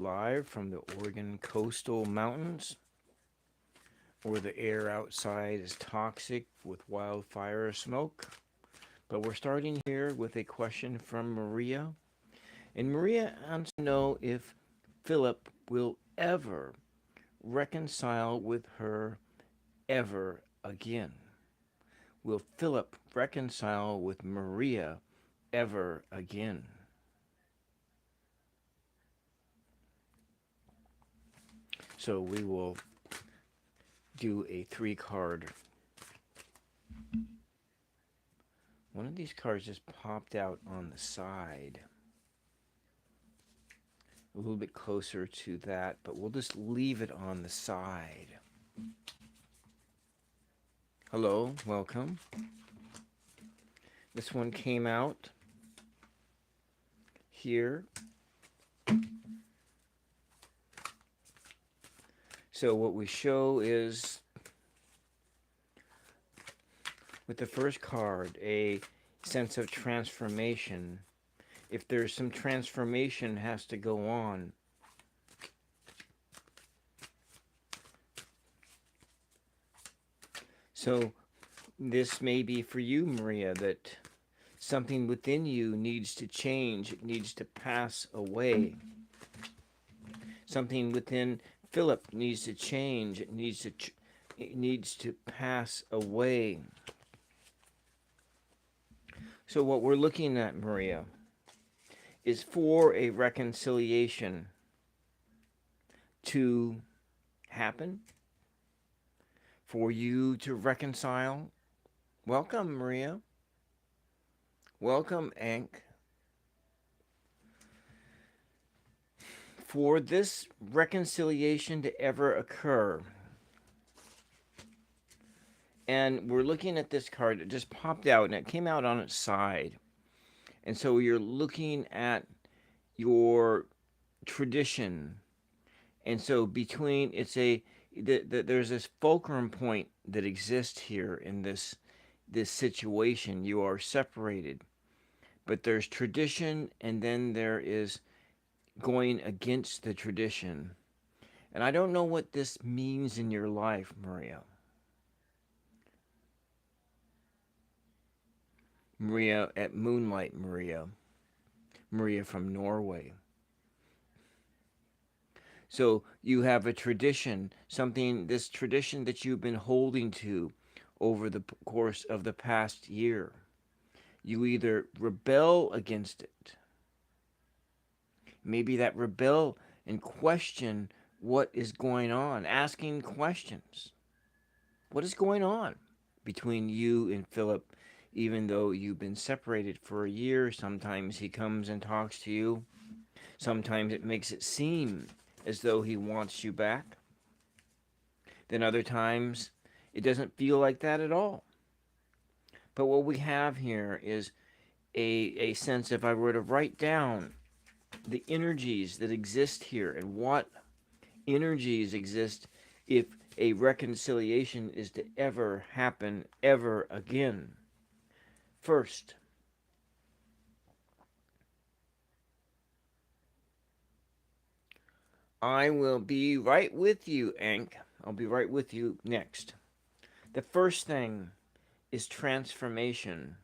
live from the Oregon coastal mountains, where the air outside is toxic with wildfire smoke. But we're starting here with a question from Maria. And Maria wants to know if Philip will ever reconcile with her ever again. Will Philip reconcile with Maria ever again? So we will do a 3-card. One of these cards just popped out on the side. A little bit closer to that, but we'll just leave it on the side. Hello, welcome. This one came out here. So what we show is, with the first card, a sense of transformation. If there's some transformation has to go on. So this may be for you, Maria, that something within you needs to change. It needs to pass away. Something within Philip needs to change. It needs to pass away. So what we're looking at, Maria, is for a reconciliation to happen, for you to reconcile. Welcome, Maria. Welcome, Ank. For this reconciliation to ever occur. And we're looking at this card. It just popped out, and it came out on its side. And so you're looking at your tradition. And so between, there's this fulcrum point that exists here in this situation. You are separated. But there's tradition, and then there is going against the tradition. And I don't know what this means in your life, Maria. Maria at Moonlight, Maria. Maria from Norway. So you have a tradition, this tradition that you've been holding to over the course of the past year. You either rebel against it. Maybe that rebel and question what is going on, asking questions. What is going on between you and Philip? Even though you've been separated for a year, sometimes he comes and talks to you. Sometimes it makes it seem as though he wants you back. Then other times, it doesn't feel like that at all. But what we have here is a sense, if I were to write down the energies that exist here and what energies exist if a reconciliation is to ever happen ever again. First, I will be right with you, Ank. I'll be right with you next. The first thing is transformation.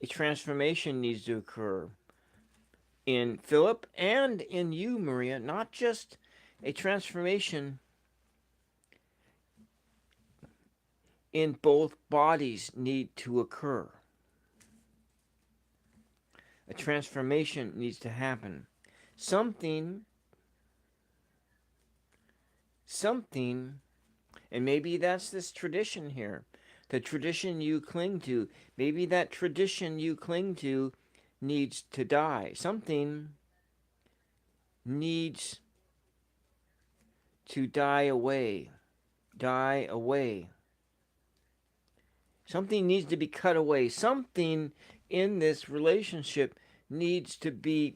A transformation needs to occur in Philip and in you, Maria. Not just a transformation in both bodies need to occur. A transformation needs to happen. Something, and maybe that's this tradition here. The tradition you cling to, maybe that tradition you cling to needs to die. Something needs to die away. Die away. Something needs to be cut away. Something in this relationship needs to be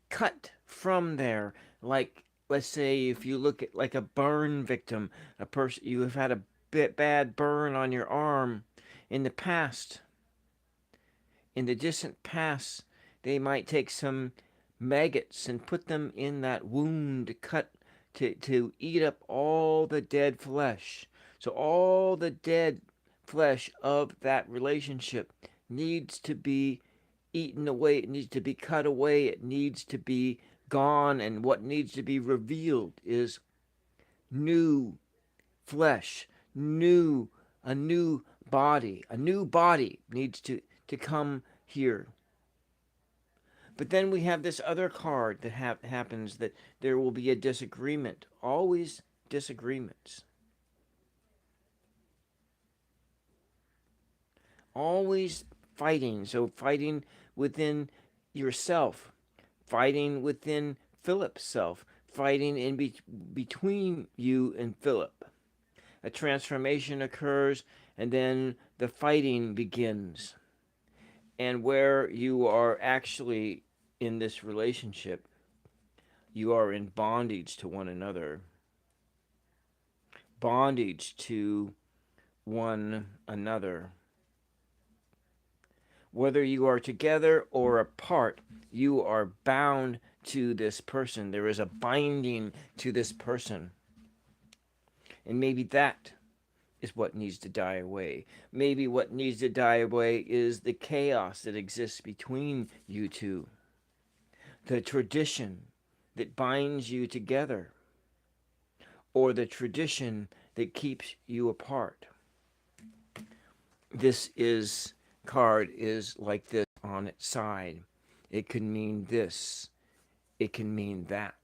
cut from there. Like, let's say if you look at like a burn victim, a person, you have had a bad burn on your arm in the past. in the distant past, they might take some maggots and put them in that wound to cut to eat up all the dead flesh. So all the dead flesh of that relationship needs to be eaten away. It needs to be cut away. It needs to be gone. And what needs to be revealed is new flesh, new a new body. A new body needs to come here. But then we have this other card that happens, that there will be a disagreement. Always disagreements. Always fighting. So fighting within yourself, fighting within Philip's self, fighting between you and Philip. A transformation occurs, and then the fighting begins. And where you are actually in this relationship, you are in bondage to one another, bondage to one another. Whether you are together or apart, you are bound to this person. There is a binding to this person. And maybe that is what needs to die away. Maybe what needs to die away is the chaos that exists between you two, the tradition that binds you together, or the tradition that keeps you apart. This is card is like this on its side. It can mean this. It can mean that.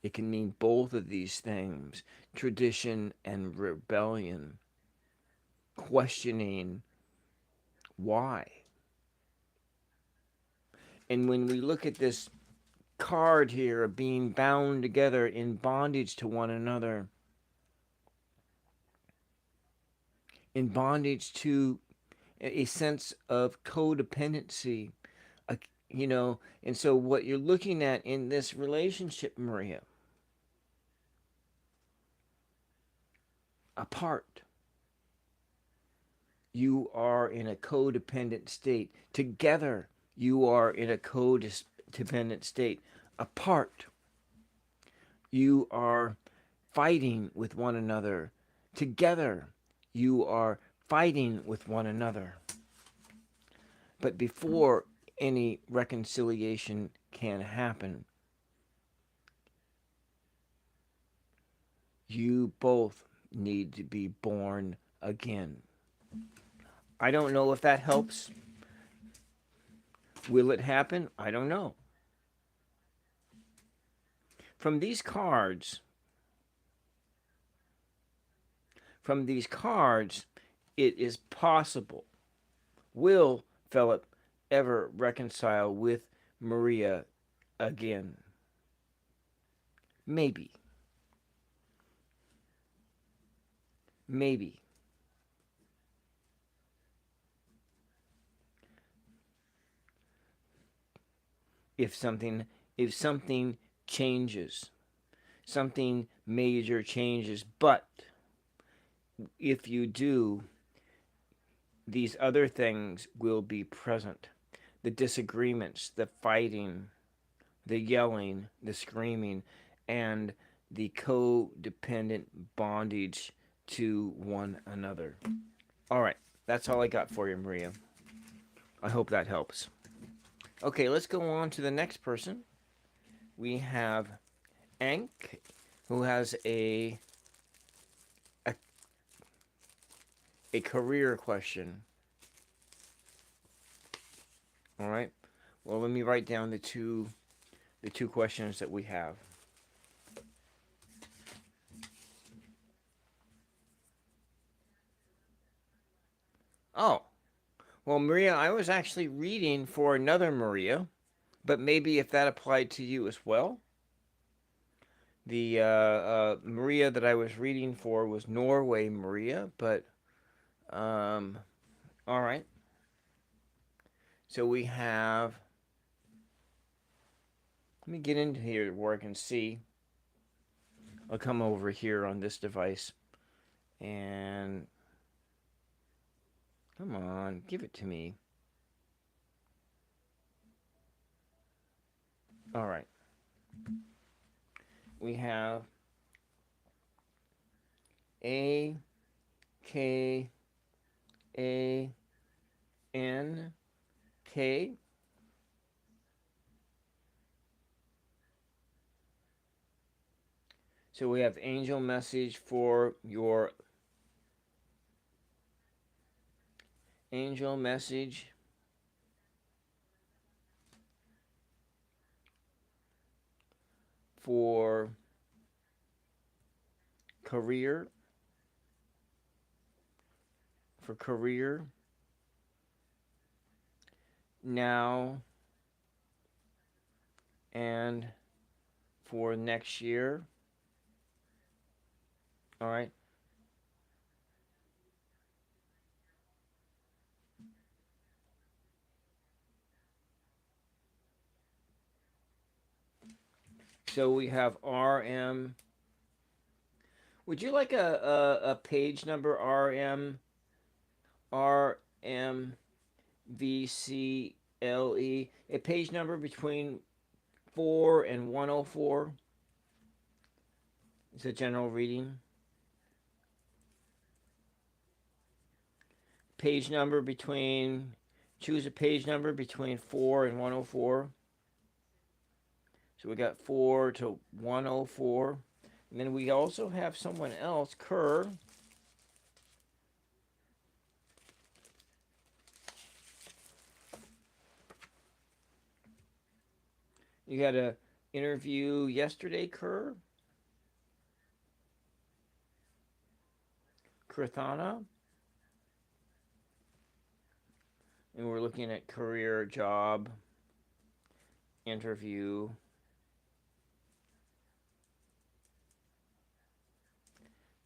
It can mean both of these things, tradition and rebellion, questioning why. And when we look at this card here of being bound together in bondage to one another, in bondage to a sense of codependency, and so what you're looking at in this relationship, Maria, apart, you are in a codependent state. Together, you are in a codependent state. Apart, you are fighting with one another. Together, you are fighting with one another. But before any reconciliation can happen, you both need to be born again. I don't know if that helps. Will it happen? I don't know. From these cards, it is possible. Will Philip ever reconcile with Maria again? Maybe. Maybe. If something changes, something major changes, but if you do, these other things will be present. The disagreements, the fighting, the yelling, the screaming, and the codependent bondage to one another. All right, that's all I got for you, Maria. I hope that helps. Okay, let's go on to the next person. We have Ank, who has a career question. All right. Well, let me write down the two questions that we have. Oh, well, Maria, I was actually reading for another Maria, but maybe if that applied to you as well. The Maria that I was reading for was Norway Maria, but all right. So we have. Let me get into here where I can see. I'll come over here on this device and come on, give it to me. All right. We have A K A N K. So we have angel message for your angel message for career, for career now and for next year. All right. So we have RM. Would you like a page number? RMVCLE. A page number between 4 and 104. It's a general reading. Page number between, choose a page number between 4 and 104. So we got 4 to 104. And then we also have someone else, Kerr. You had a interview yesterday, Kerr. Kirthana. And we're looking at career, job, interview.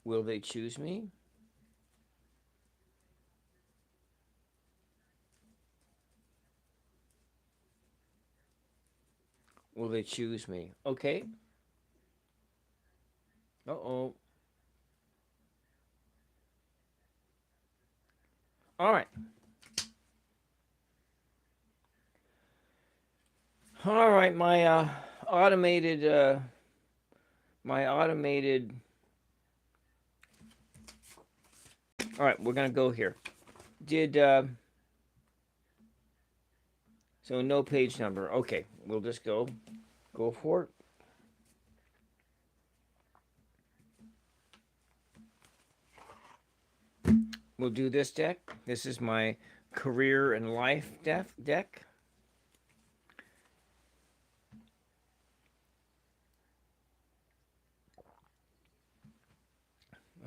Will they choose me? Will they choose me? Okay. Uh-oh. All right. All right, automated my automated. All right, we're going to go here. Did so no page number. Okay, we'll just go for it. We'll do this deck. This is my career and life deck.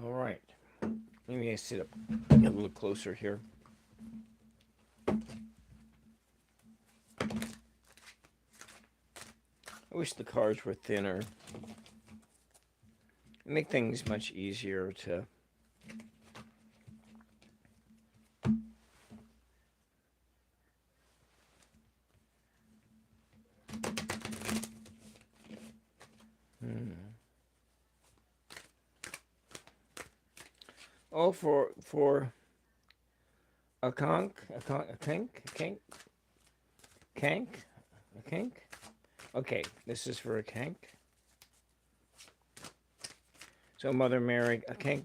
All right. Let me sit up a little closer here. I wish the cards were thinner. Make things much easier to. Oh, for a conk, a kink. Okay, this is for a kank. So Mother Mary, a kank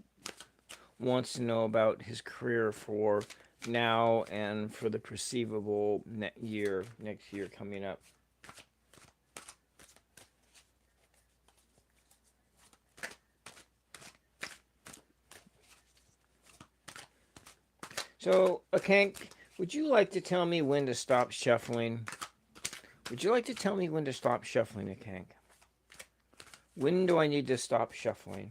wants to know about his career for now and for the perceivable next year coming up. So, Akank, would you like to tell me when to stop shuffling? Would you like to tell me when to stop shuffling, Akank? When do I need to stop shuffling?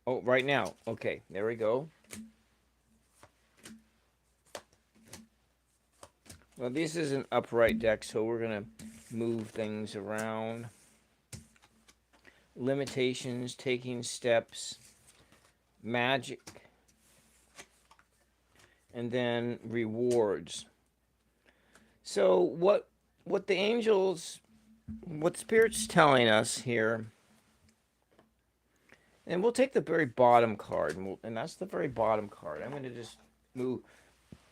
Oh, right now. Okay, there we go. Well, this is an upright deck, so we're going to move things around. Limitations, taking steps, magic, and then rewards. So what the angels, what Spirit's telling us here, and we'll take the very bottom card, and that's the very bottom card. I'm going to just move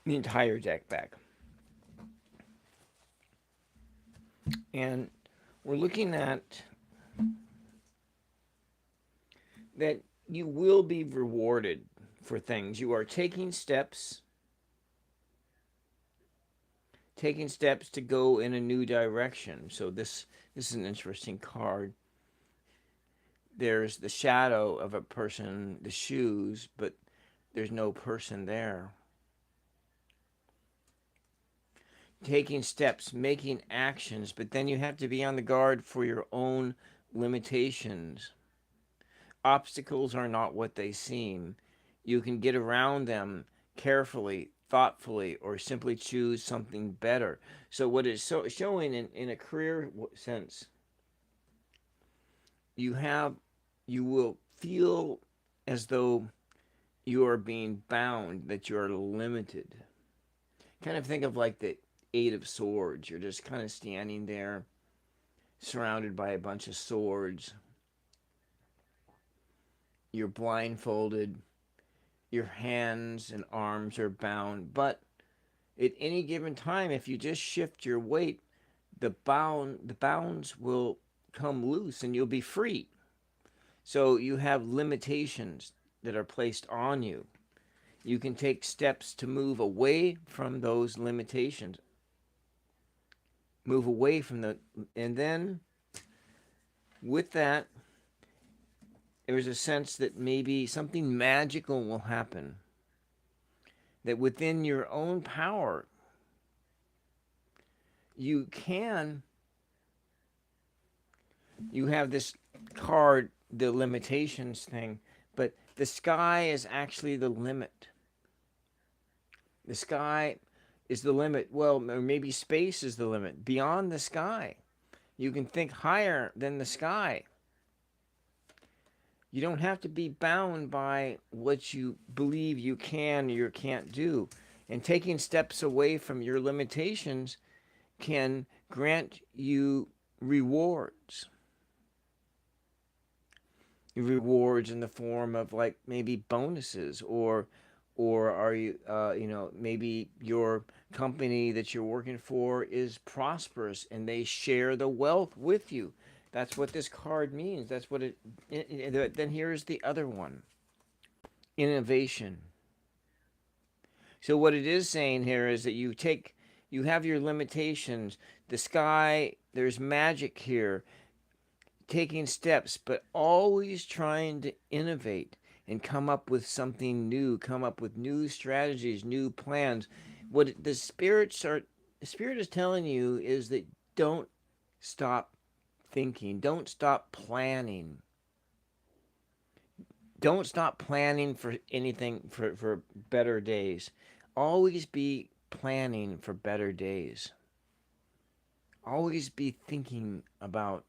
the entire deck back. And we're looking at that you will be rewarded for things. You are taking steps to go in a new direction. So this is an interesting card. There's the shadow of a person, the shoes, but there's no person there. Taking steps, making actions, but then you have to be on the guard for your own limitations. Obstacles are not what they seem. You can get around them carefully, thoughtfully, or simply choose something better. So, what it's showing in a career sense, you have, you will feel as though you are being bound, that you are limited. Kind of think of like the Eight of Swords. You're just kind of standing there, surrounded by a bunch of swords. You're blindfolded. Your hands and arms are bound. But at any given time, if you just shift your weight, the bounds will come loose and you'll be free. So you have limitations that are placed on you. You can take steps to move away from those limitations. Move away from the, and then with that, there's a sense that maybe something magical will happen. That within your own power, you can, you have this card, the limitations thing, but the sky is actually the limit. The sky is the limit. Well, or maybe space is the limit. Beyond the sky, you can think higher than the sky. You don't have to be bound by what you believe you can or you can't do. And taking steps away from your limitations can grant you rewards. Rewards in the form of like maybe bonuses, or are you maybe your company that you're working for is prosperous and they share the wealth with you. That's what this card means. That's what it then here's the other one. Innovation. So what it is saying here is that you have your limitations. The sky, there's magic here. Taking steps, but always trying to innovate and come up with something new, come up with new strategies, new plans. What the spirit is telling you is that don't stop thinking, don't stop planning. Don't stop planning for anything for better days. Always be planning for better days. Always be thinking about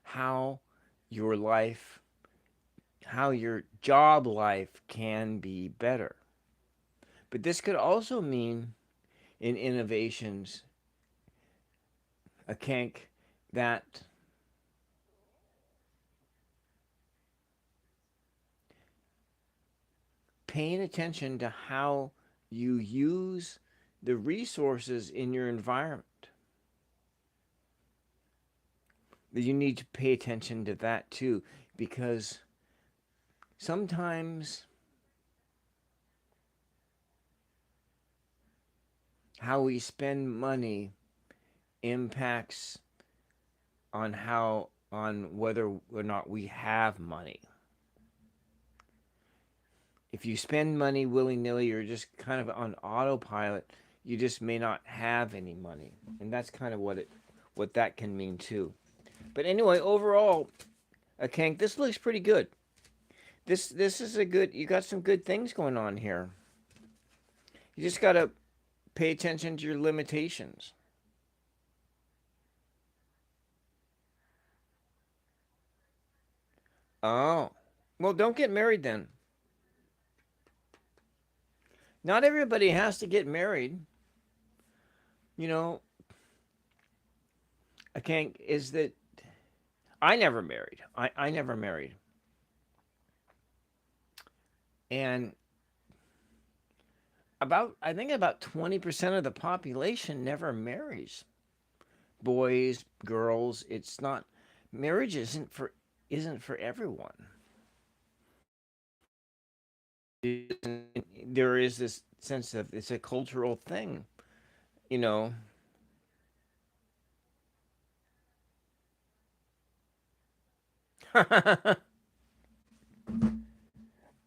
how your life, how your job life can be better. But this could also mean in innovations, a kink, that paying attention to how you use the resources in your environment. You need to pay attention to that too, because sometimes how we spend money impacts on whether or not we have money. If you spend money willy-nilly, you're just kind of on autopilot, you just may not have any money. And that's kind of what that can mean too. But anyway, overall, Kank, this looks pretty good. This is a good, you got some good things going on here. You just got to pay attention to your limitations. Oh. Well, don't get married then. Not everybody has to get married. You know, I can't, is that I never married. I never married. And I think about 20% of the population never marries. Boys, girls, it's not marriage isn't for everyone. There is this sense of it's a cultural thing, you know.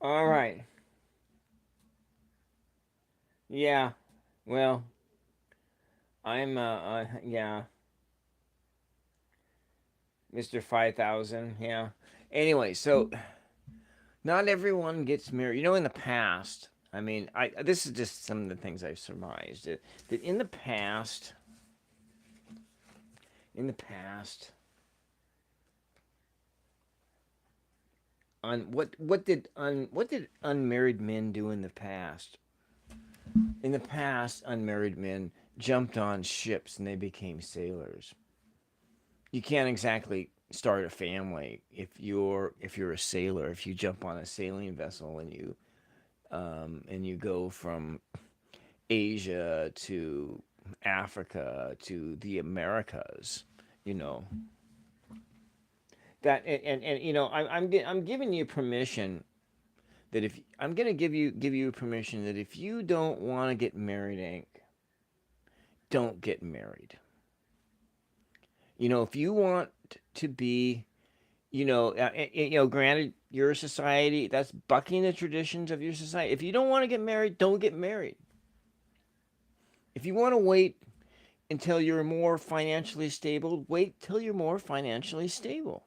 All right. Yeah. Well, yeah, Mr. 5000. Yeah. Anyway, so not everyone gets married. You know, in the past, I mean, I this is just some of the things I've surmised that in the past, on what did unmarried men do in the past? In the past, unmarried men jumped on ships and they became sailors. You can't exactly start a family if you're a sailor. If you jump on a sailing vessel and you go from Asia to Africa to the Americas, you know that and you know I'm giving you permission that if I'm gonna give you permission that if you don't want to get married, Hank, don't get married. You know, if you want to be, granted, your society that's bucking the traditions of your society. If you don't want to get married, don't get married. If you want to wait until you're more financially stable, wait till you're more financially stable.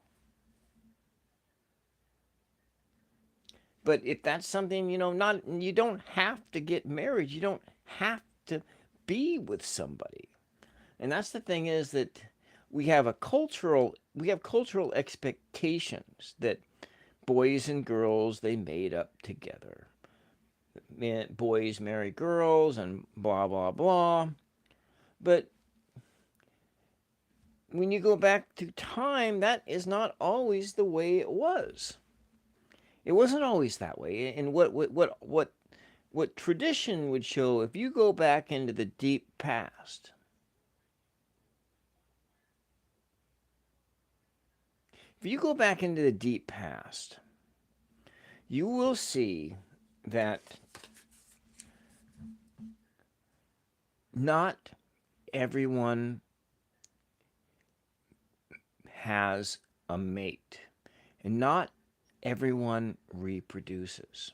But if that's something, not you don't have to get married. You don't have to be with somebody. And that's the thing is that we have cultural expectations that boys and girls they made up together. Boys marry girls and blah blah blah. But when you go back to time, that is not always the way it was. It wasn't always that way. And what tradition would show if you go back into the deep past, if you go back into the deep past, you will see that not everyone has a mate, and not everyone reproduces.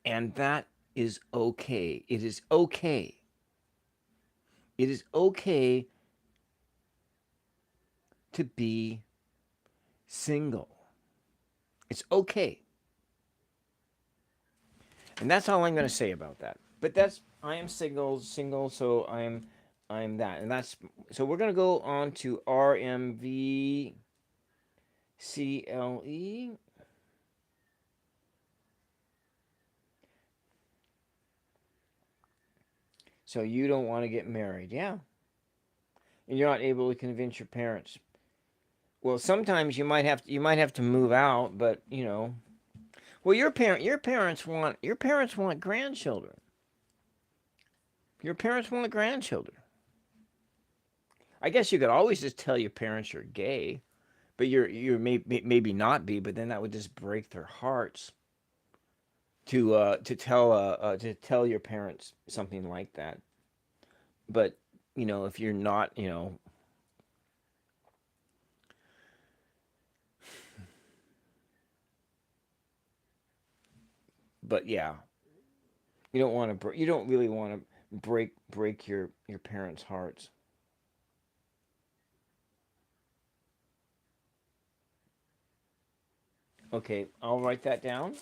And that is okay. It is okay. It is okay to be single. It's okay. And that's all I'm going to say about that. But that's I am single, so I'm that. And that's so we're going to go on to RMVCLE. So you don't want to get married. Yeah. And you're not able to convince your parents. Well, sometimes you might have to move out, but well, your parents want grandchildren. Your parents want grandchildren. I guess you could always just tell your parents you're gay, but maybe not be, but then that would just break their hearts to tell your parents something like that. But if you're not, but yeah, you don't really want to break your parents' hearts. Okay, I'll write that down.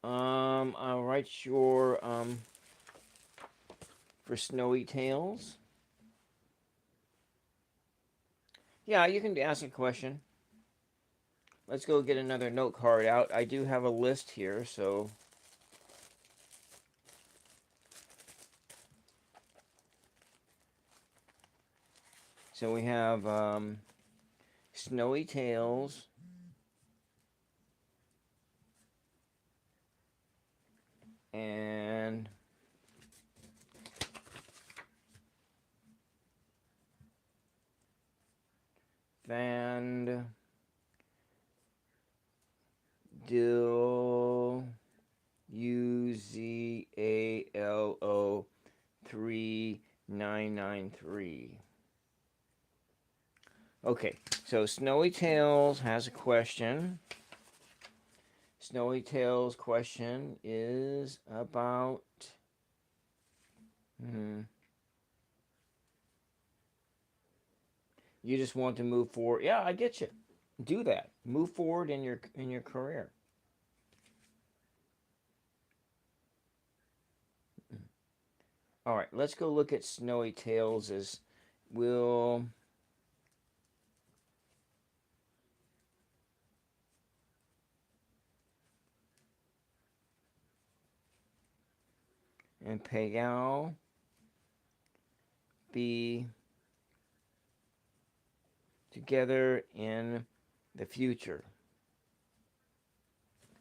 I'll write your for snowy tales. Yeah, you can ask a question. Let's go get another note card out. I do have a list here, so we have Snowy Tails. And Van Dil UZALO 3993. Okay, so Snowy Tails has a question. Snowy Tails' question is about you just want to move forward. Yeah, I get you. Do that. Move forward in your career. All right, let's go look at Snowy Tails as we'll and Payal be together in the future.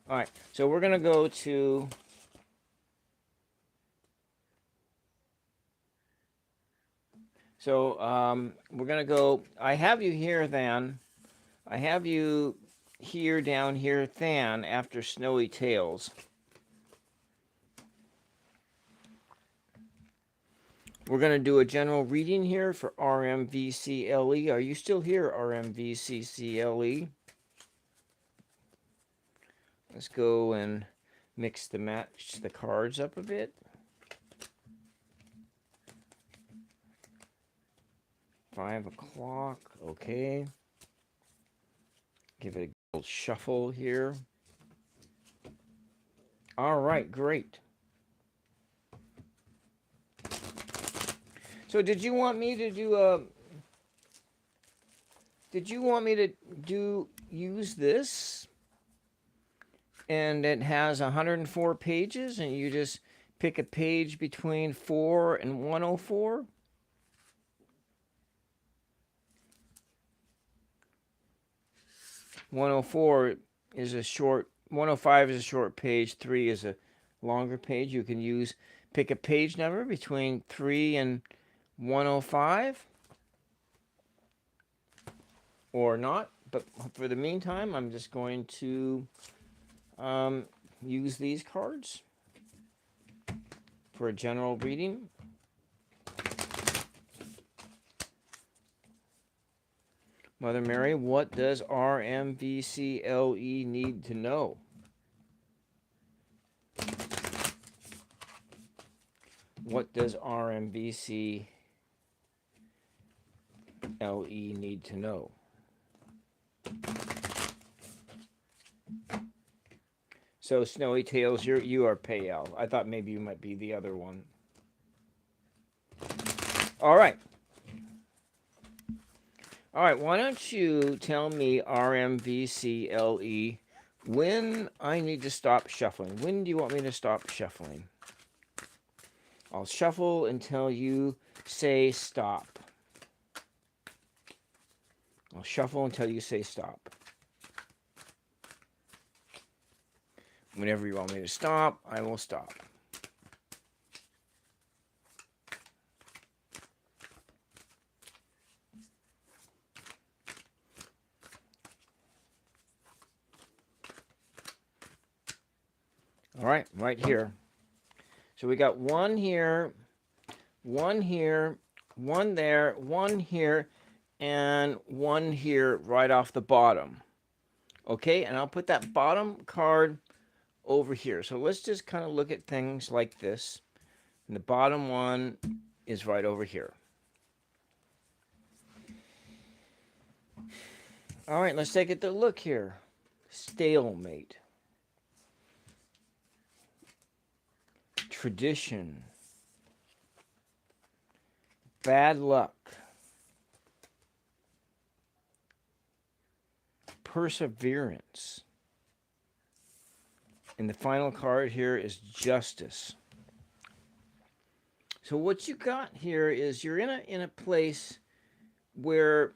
All right, so we're going to go to we're going to go, I have you here, Than. I have you here, down here, Than, after Snowy Tails. We're going to do a general reading here for RMVCLE. Are you still here, RMVCCLE? Let's go and match the cards up a bit. 5 o'clock, okay. Give it a little shuffle here. All right, great. So did you want me to use this? And it has 104 pages, and you just pick a page between 4 and 104? .104 is a short, 105 is a short page, 3 is a longer page. You can pick a page number between 3 and 105 or not. But for the meantime, I'm just going to use these cards for a general reading. Mother Mary, what does RMVCLE need to know? What does RMVCLE need to know? So, Snowy Tails, you are Payal. I thought maybe you might be the other one. All right. All right, why don't you tell me, RMVCLE, when I need to stop shuffling? When do you want me to stop shuffling? I'll shuffle until you say stop. I'll shuffle until you say stop. Whenever you want me to stop, I will stop. All right here. So we got one here, one here, one there, one here, and one here right off the bottom. Okay, and I'll put that bottom card over here. So let's just kind of look at things like this. And the bottom one is right over here. All right, let's take a look here. Stalemate. Tradition. Bad luck. Perseverance. And the final card here is justice. So what you got here is you're in a place where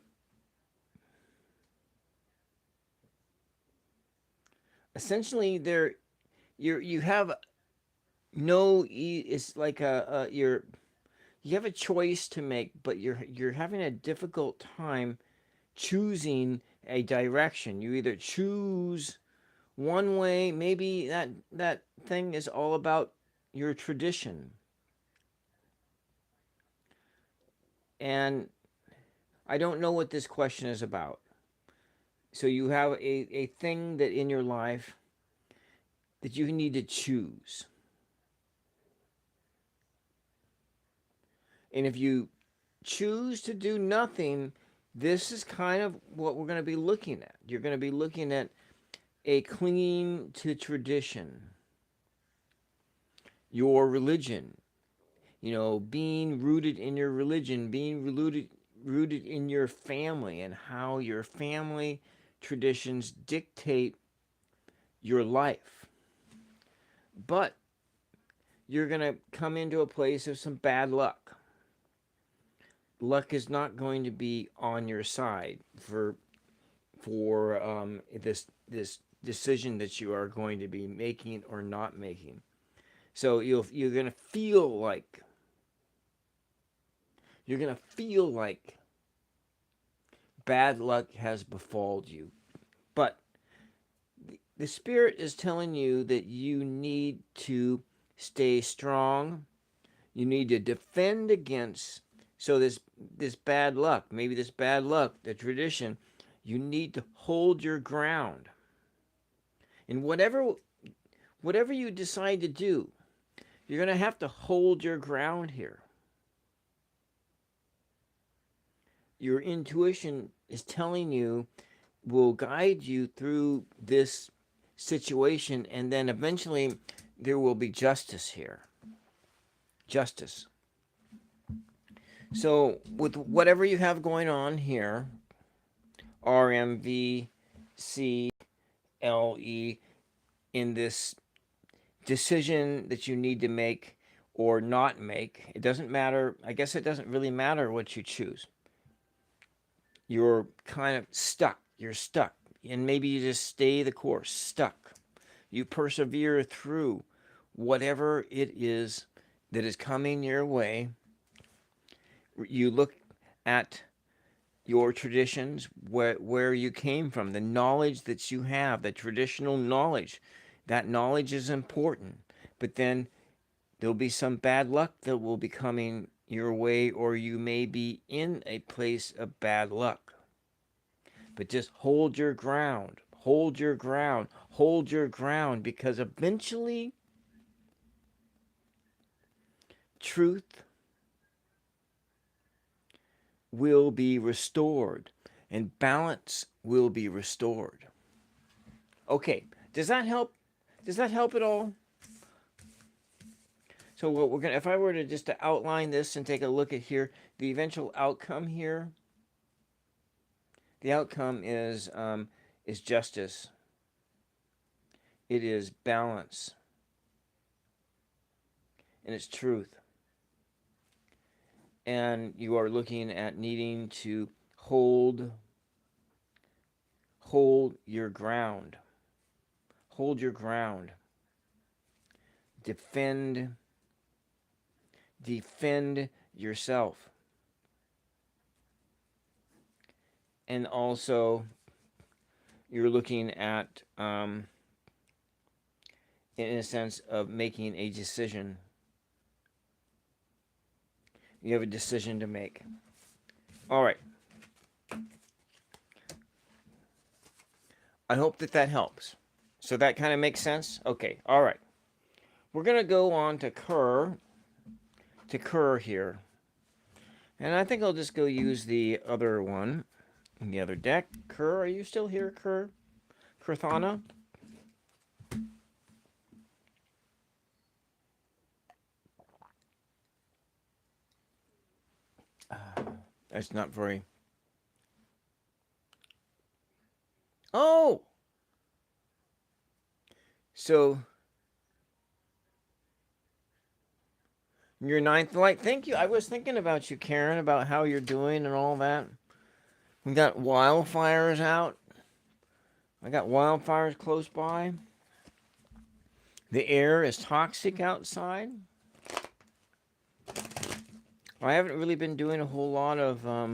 essentially you have no it's like you have a choice to make, but you're having a difficult time choosing a direction. You either choose one way, maybe that thing is all about your tradition. And I don't know what this question is about. So you have a thing that in your life that you need to choose. And if you choose to do nothing, this is kind of what we're going to be looking at. You're going to be looking at a clinging to tradition, your religion, being rooted in your religion, being rooted in your family, and how your family traditions dictate your life. But you're going to come into a place of some bad luck. Luck is not going to be on your side for this decision that you are going to be making or not making. So you're going to feel like bad luck has befalled you. But the Spirit is telling you that you need to stay strong. You need to defend against this bad luck, maybe this bad luck, the tradition. You need to hold your ground. And whatever you decide to do, you're going to have to hold your ground here. Your intuition is telling you, will guide you through this situation, and then eventually there will be justice here. Justice. So, with whatever you have going on here, RMVCLE, in this decision that you need to make or not make, it doesn't matter. I guess it doesn't really matter what you choose. You're kind of stuck. You're stuck. And maybe you just stay the course, stuck. You persevere through whatever it is that is coming your way. You look at your traditions, where you came from, the knowledge that you have, the traditional knowledge. That knowledge is important. But then there'll be some bad luck that will be coming your way, or you may be in a place of bad luck. But just hold your ground. Hold your ground. Hold your ground, because eventually truth will be restored and balance will be restored. Okay, does that help? Does that help at all? So what we're gonna, if I were to just to outline this and take a look at here, the eventual outcome here, the outcome is justice. It is balance, and it's truth. And you are looking at needing to hold your ground. Hold your ground. Defend yourself. And also, you're looking at, in a sense of making a decision. You have a decision to make. All right. I hope that helps. So that kind of makes sense? Okay, all right. We're going to go on to Kerr here. And I think I'll just go use the other one in the other deck. Kerr, are you still here, Kerr? Kurthana? That's not very... Oh! So, your ninth light. Thank you. I was thinking about you, Karen, about how you're doing and all that. We got wildfires out. I got wildfires close by. The air is toxic outside. I haven't really been doing a whole lot of. I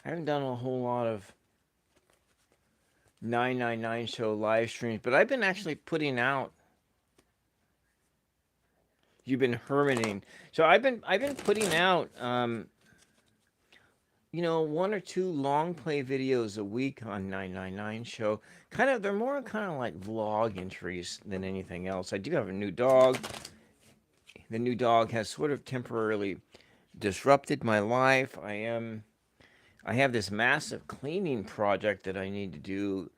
haven't done a whole lot of 999 show live streams, but I've been actually putting out. You've been hermiting, so I've been putting out one or two long play videos a week on 999 show. Kind of, they're more kind of like vlog entries than anything else. I do have a new dog. The new dog has sort of temporarily disrupted my life. I have this massive cleaning project that I need to do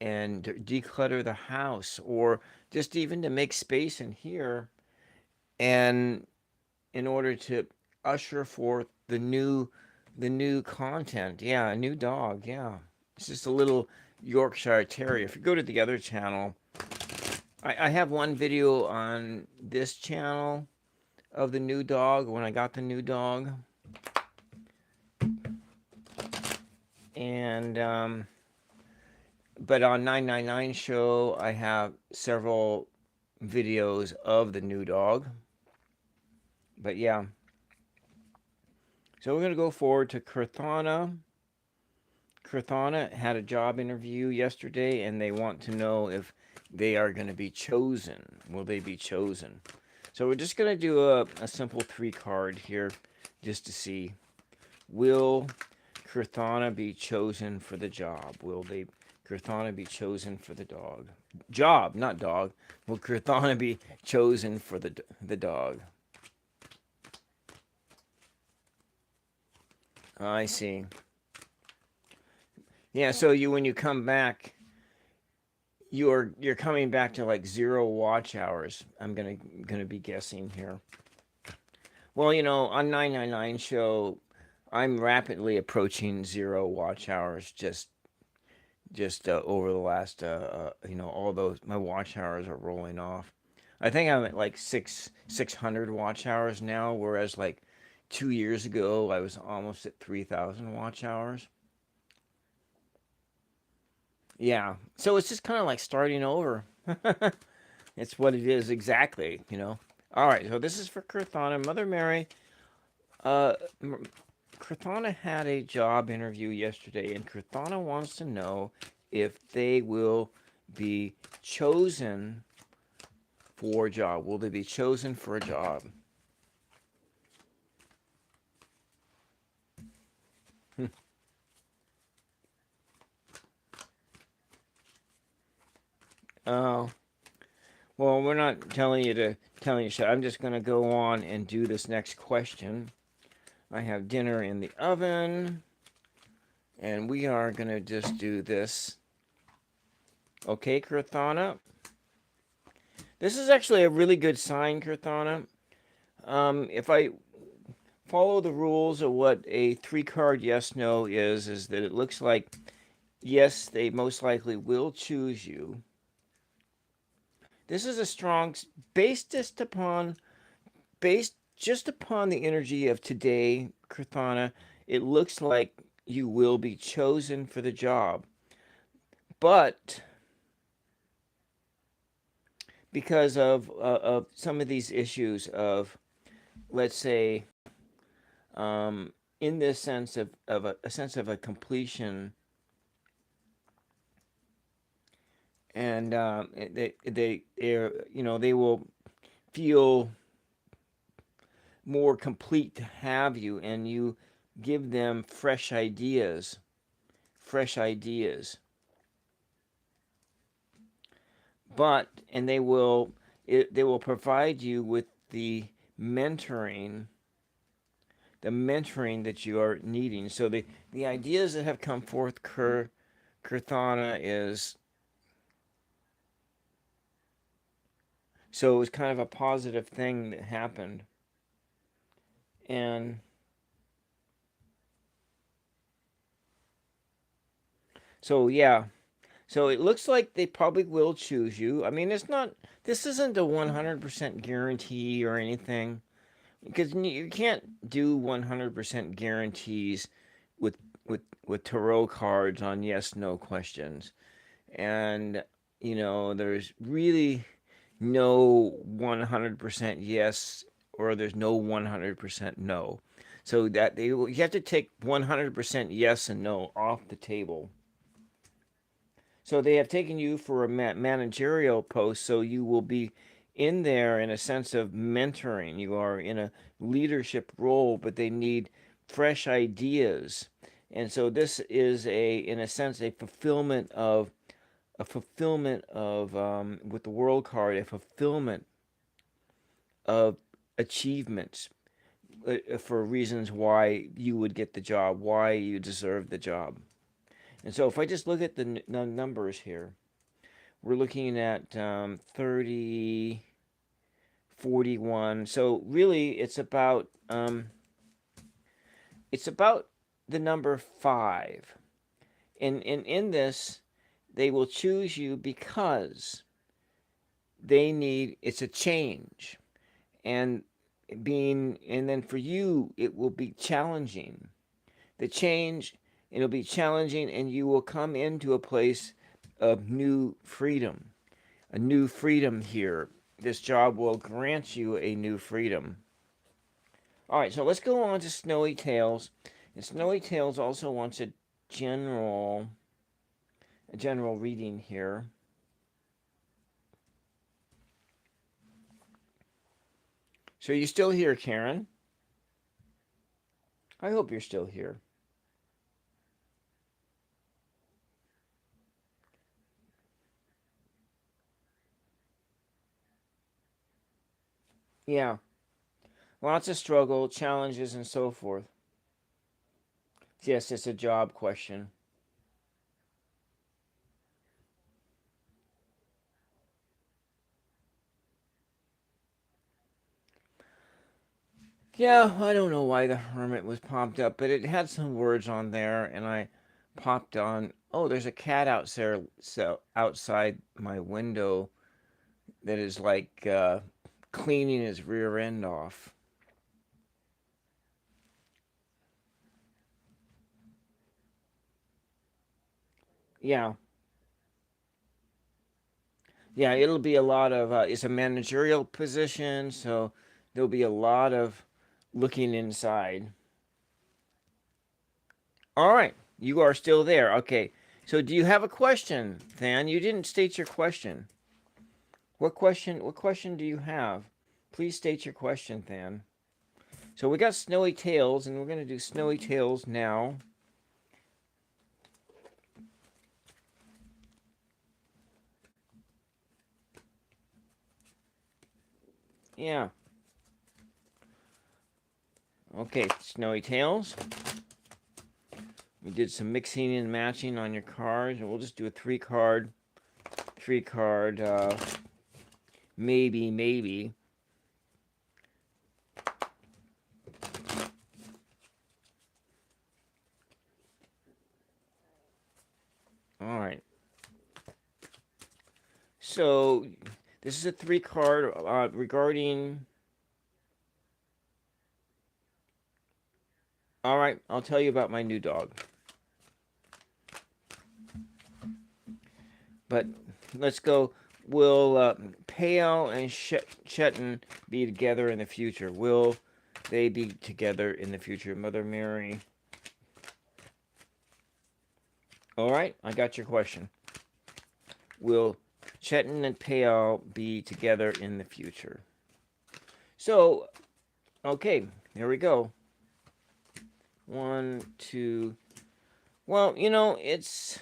and declutter the house, or just even to make space in here, and in order to usher forth the new content. Yeah, a new dog. Yeah, it's just a little Yorkshire Terrier. If you go to the other channel, I have one video on this channel of the new dog when I got the new dog, and but on 999 show I have several videos of the new dog. But yeah, so we're gonna go forward to Kurthana. Kurthana had a job interview yesterday, and they want to know if they are going to be chosen. Will they be chosen? So we're just going to do a simple 3 card here just to see. Will Kurthana be chosen for the job? Will Kurthana be chosen for the dog? Job, not dog. Will Kurthana be chosen for the dog? I see. Yeah, so when you come back, you're coming back to like 0 watch hours. I'm gonna be guessing here. Well, on 999 show, I'm rapidly approaching 0 watch hours. Just over the last all those my watch hours are rolling off. I think I'm at like 600 watch hours now, whereas like 2 years ago I was almost at 3,000 watch hours. Yeah. So it's just kind of like starting over. It's what it is exactly. All right. So this is for Kurthana. Mother Mary. Uh, Kurthana had a job interview yesterday, and Kurthana wants to know if they will be chosen for a job. Will they be chosen for a job? Oh, well, we're not telling you so. I'm just going to go on and do this next question. I have dinner in the oven, and we are going to just do this. Okay, Kurthana. This is actually a really good sign, Kurthana. If I follow the rules of what a 3 card yes no is that it looks like yes, they most likely will choose you. This is a strong, based just upon the energy of today, Kurthana. It looks like you will be chosen for the job, but because of some of these issues of, let's say, in this sense of a sense of a completion, and they will feel more complete to have you, and you give them fresh ideas, but and they will provide you with mentoring the mentoring that you are needing. So the ideas that have come forth, Kurthana, is, so it was kind of a positive thing that happened. And so, yeah. So it looks like they probably will choose you. I mean, this isn't a 100% guarantee or anything, because you can't do 100% guarantees with with tarot cards on yes no questions. And there's really no 100% yes, or there's no 100% no. So that you have to take 100% yes and no off the table. So they have taken you for a managerial post, so you will be in there in a sense of mentoring. You are in a leadership role, but they need fresh ideas. And so this is in a sense, a fulfillment of with the world card, a fulfillment of achievements, for reasons why you would get the job, why you deserve the job. And so if I just look at the numbers here, we're looking at 30, 41. So really, it's about the number 5. And in this, they will choose you because it's a change. And then for you, it will be challenging. The change, it'll be challenging, and you will come into a place of new freedom. A new freedom here. This job will grant you a new freedom. All right, so let's go on to Snowy Tales. And Snowy Tales also wants a general reading here. So you still here, Karen? I hope you're still here. Yeah, lots of struggle, challenges, and so forth. Yes, it's a job question. Yeah, I don't know why the Hermit was popped up, but it had some words on there, and I popped on. Oh, there's a cat outside my window that is like cleaning his rear end off. Yeah, yeah, it'll be a lot of. It's a managerial position, so there'll be a lot of looking inside. All right, you are still there. Okay, so do you have a question, Than? You didn't state your question. What question? What question do you have? Please state your question, Than. So we got Snowy Tales, and we're gonna do Snowy Tales now. Yeah. Okay, Snowy Tales. We did some mixing and matching on your cards, and we'll just do a three card, maybe. All right. So this is a 3 card regarding. All right, I'll tell you about my new dog. But let's go. Will Pale and Chetan be together in the future? Will they be together in the future? Mother Mary. All right, I got your question. Will Chetan and Pale be together in the future? So, okay, there we go. 1, 2. Well, it's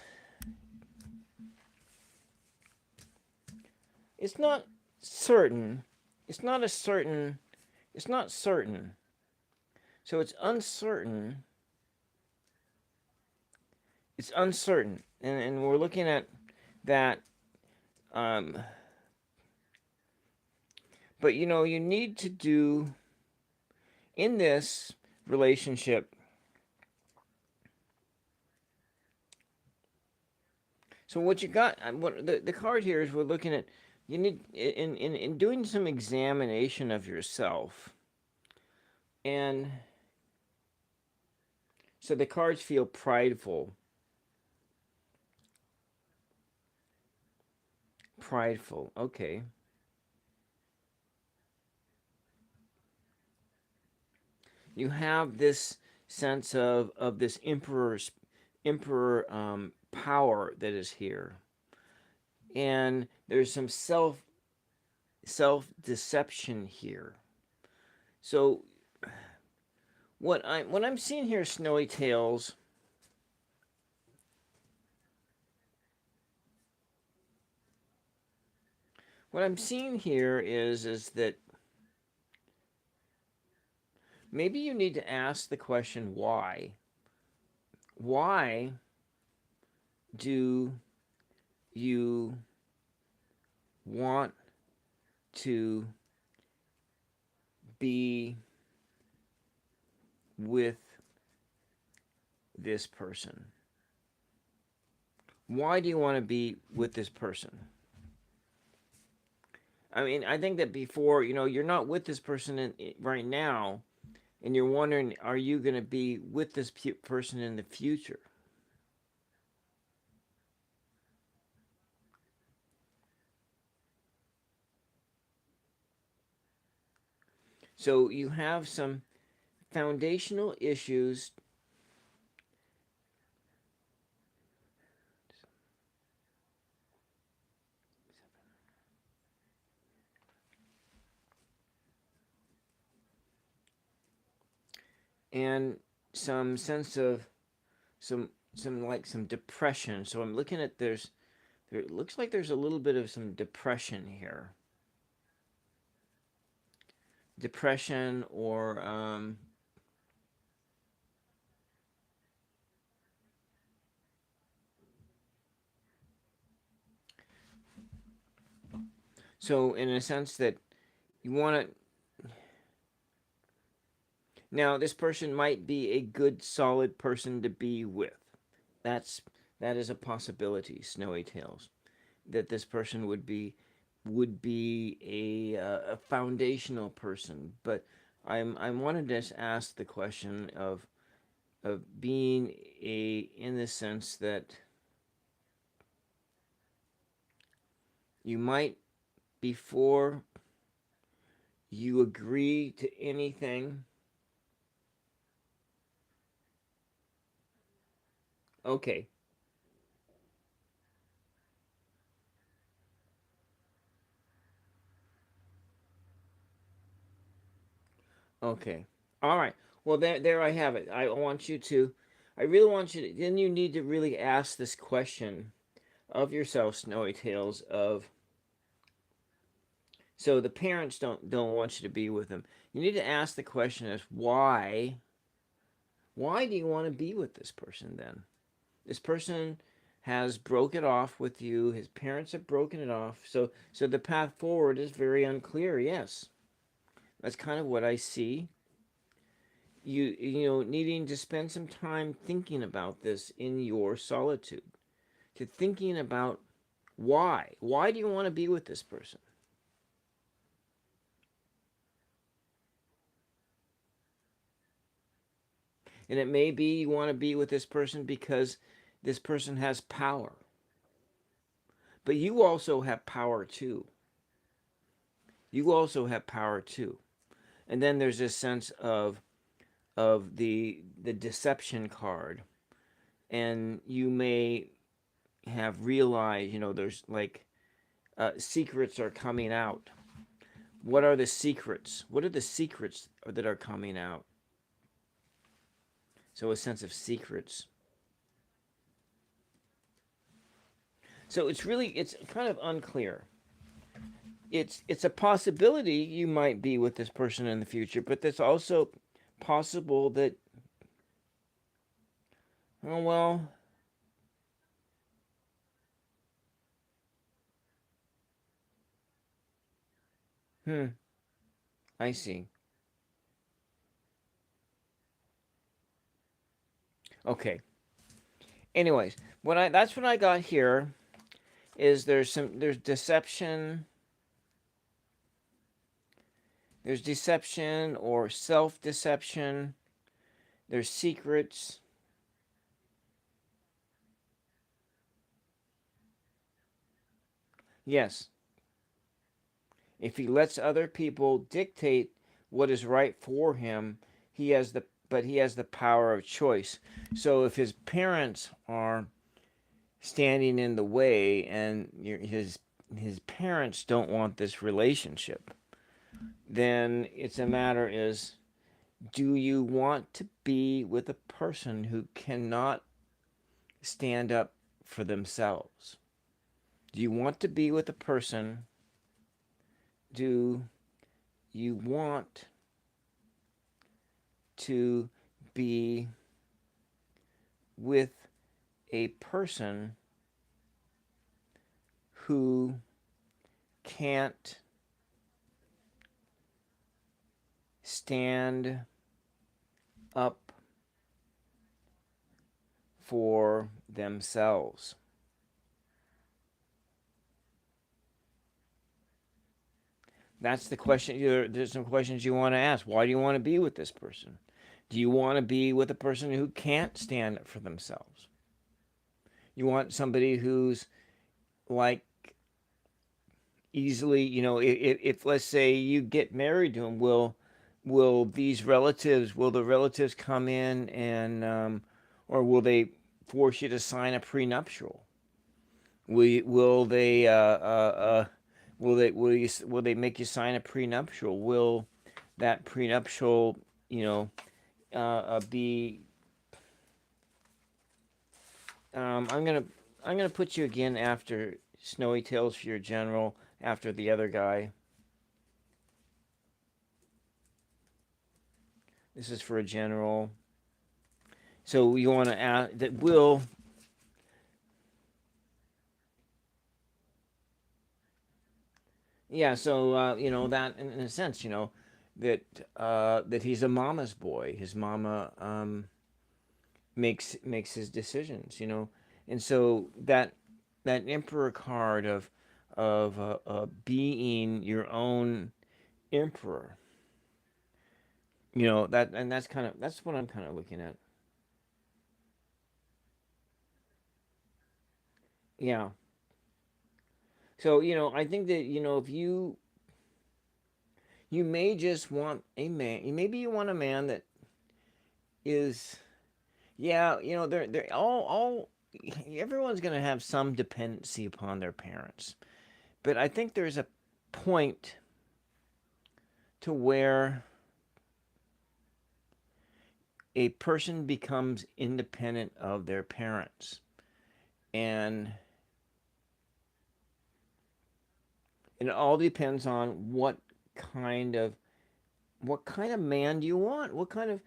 not certain. It's not a certain. It's not certain. So it's uncertain. It's uncertain, and we're looking at that. Um, but you need to do in this relationship. So what you got? What the card here is we're looking at. You need in doing some examination of yourself, and So the cards feel prideful. Prideful. Okay. You have this sense of this emperor power that is here, and there's some self deception here. So what I'm seeing here, Snowy Tails, what I'm seeing here is that maybe you need to ask the question why. Why do you want to be with this person? Why do you want to be with this person? I mean, I think that before, you're not with this person right now, and you're wondering, are you going to be with this person in the future? So you have some foundational issues. And some sense of some depression. So I'm looking at there it looks like there's a little bit of some depression here. Depression or so in a sense that you want to. Now, this person might be a good, solid person to be with. That's that is a possibility, Snowy Tails. That this person would be a foundational person. But I wanted to ask the question of being in the sense that you might, before you agree to anything. Okay. Okay. All right. Well, there I have it. I want you to, I really want you to, then you need to really ask this question of yourself, Snowy Tails, of, so the parents don't want you to be with them. You need to ask the question as why do you want to be with this person then? This person has broke it off with you. His parents have broken it off. So the path forward is very unclear. Yes. That's kind of what I see. You needing to spend some time thinking about this in your solitude, to thinking about why do you want to be with this person. And it may be you want to be with this person because this person has power, but you also have power too. You also have power too. And then there's this sense of the deception card, and you may have realized, there's like secrets are coming out. What are the secrets? What are the secrets that are coming out? So a sense of secrets. So it's kind of unclear. It's a possibility you might be with this person in the future, but it's also possible that, oh well, hmm, I see. Okay. Anyways, that's what I got here is there's deception. There's deception or self-deception. There's secrets. Yes. If he lets other people dictate what is right for him, he has the power of choice. So if his parents are standing in the way and his parents don't want this relationship, then it's a matter is, do you want to be with a person who cannot stand up for themselves? Do you want to be with a person? Do you want to be with a person who can't stand up for themselves? That's the question. There's some questions you want to ask. Why do you want to be with this person? Do you want to be with a person who can't stand up for themselves? You want somebody who's like easily, if let's say you get married to him, will the relatives come in and or will they force you to sign a prenuptial? Will they will they make you sign a prenuptial? Will that prenuptial, you know, be I'm gonna put you again after Snowy Tales for your general, after the other guy. This is for a general. So you want to add that will. Yeah, so that in a sense, that that he's a mama's boy. His mama makes his decisions, and so that emperor card of being your own emperor, that and that's what I'm kind of looking at. Yeah. So I think that if you may just want a man, maybe you want a man that is, yeah, they're all everyone's going to have some dependency upon their parents. But I think there's a point to where a person becomes independent of their parents. And it all depends on kind of what kind of man do you want? What kind of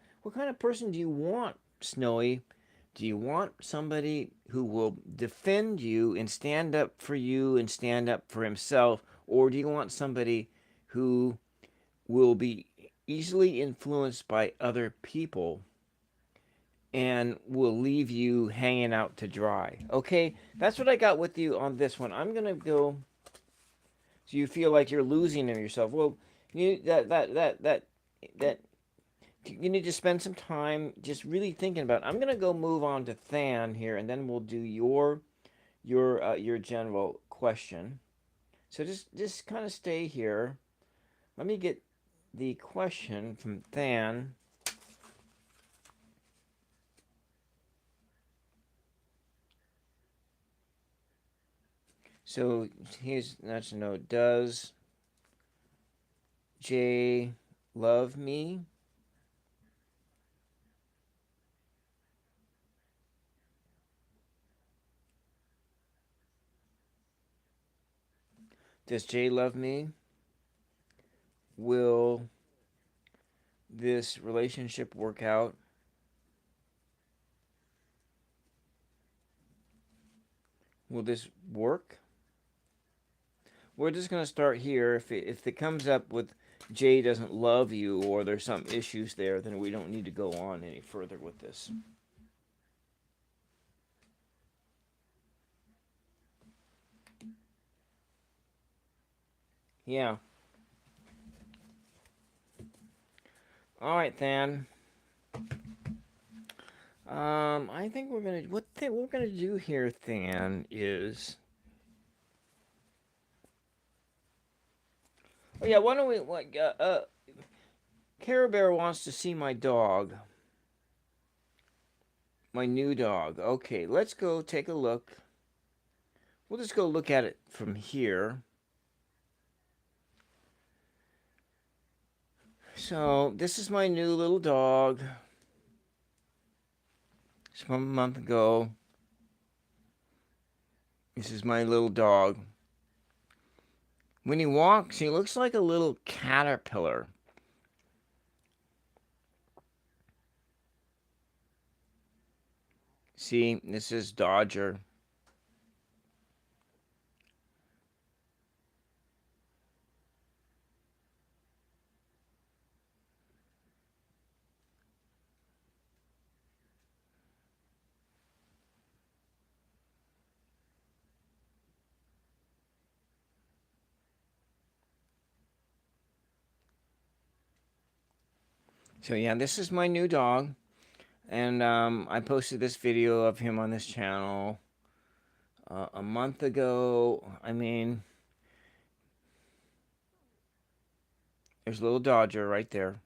person do you want, Snowy? Do you want somebody who will defend you and stand up for you and stand up for himself, or do you want somebody who will be easily influenced by other people and will leave you hanging out to dry? Okay, that's what I got with you on this one. I'm gonna go. So you feel like you're losing yourself. Well, that you need to spend some time just really thinking about it. I'm gonna go move on to Than here, and then we'll do your general question. So just kind of stay here. Let me get the question from Than. So here's that's to know. Does Jay love me? Does Jay love me? Will this relationship work out? Will this work? We're just going to start here. If it comes up with Jay doesn't love you or there's some issues there, then we don't need to go on any further with this. Yeah. All right, Than. I think we're gonna what we're gonna do here, Than, is Oh yeah, why don't we? Like, Care Bear wants to see my dog, my new dog. Okay, let's go take a look. We'll just go look at it from here. So this is my new little dog. It's from a month ago. This is my little dog. When he walks, he looks like a little caterpillar. See, this is Dodger. So yeah, this is my new dog, and I posted this video of him on this channel a month ago. I mean, there's little Dodger right there.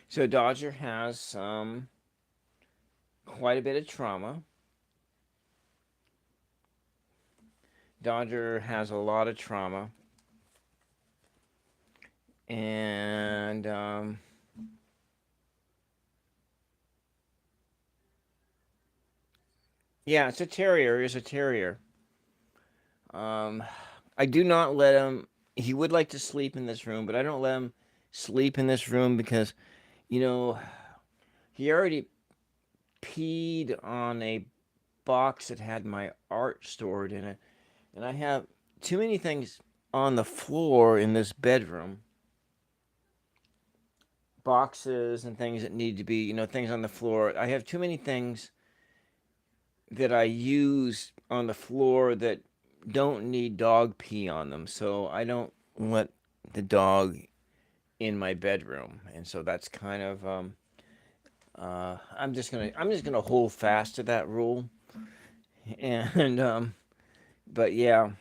So Dodger has quite a bit of trauma. Dodger has a lot of trauma, and yeah, it's a terrier. It's a terrier. Um, I do not let him. He would like to sleep in this room, but I don't let him sleep in this room because, you know, he already peed on a box that had my art stored in it, and I have too many things on the floor in this bedroom. Boxes and things that need to be, things on the floor. I have too many things that I use on the floor that don't need dog pee on them. So I don't let the dog in my bedroom, and so that's kind of I'm just gonna hold fast to that rule, and but yeah,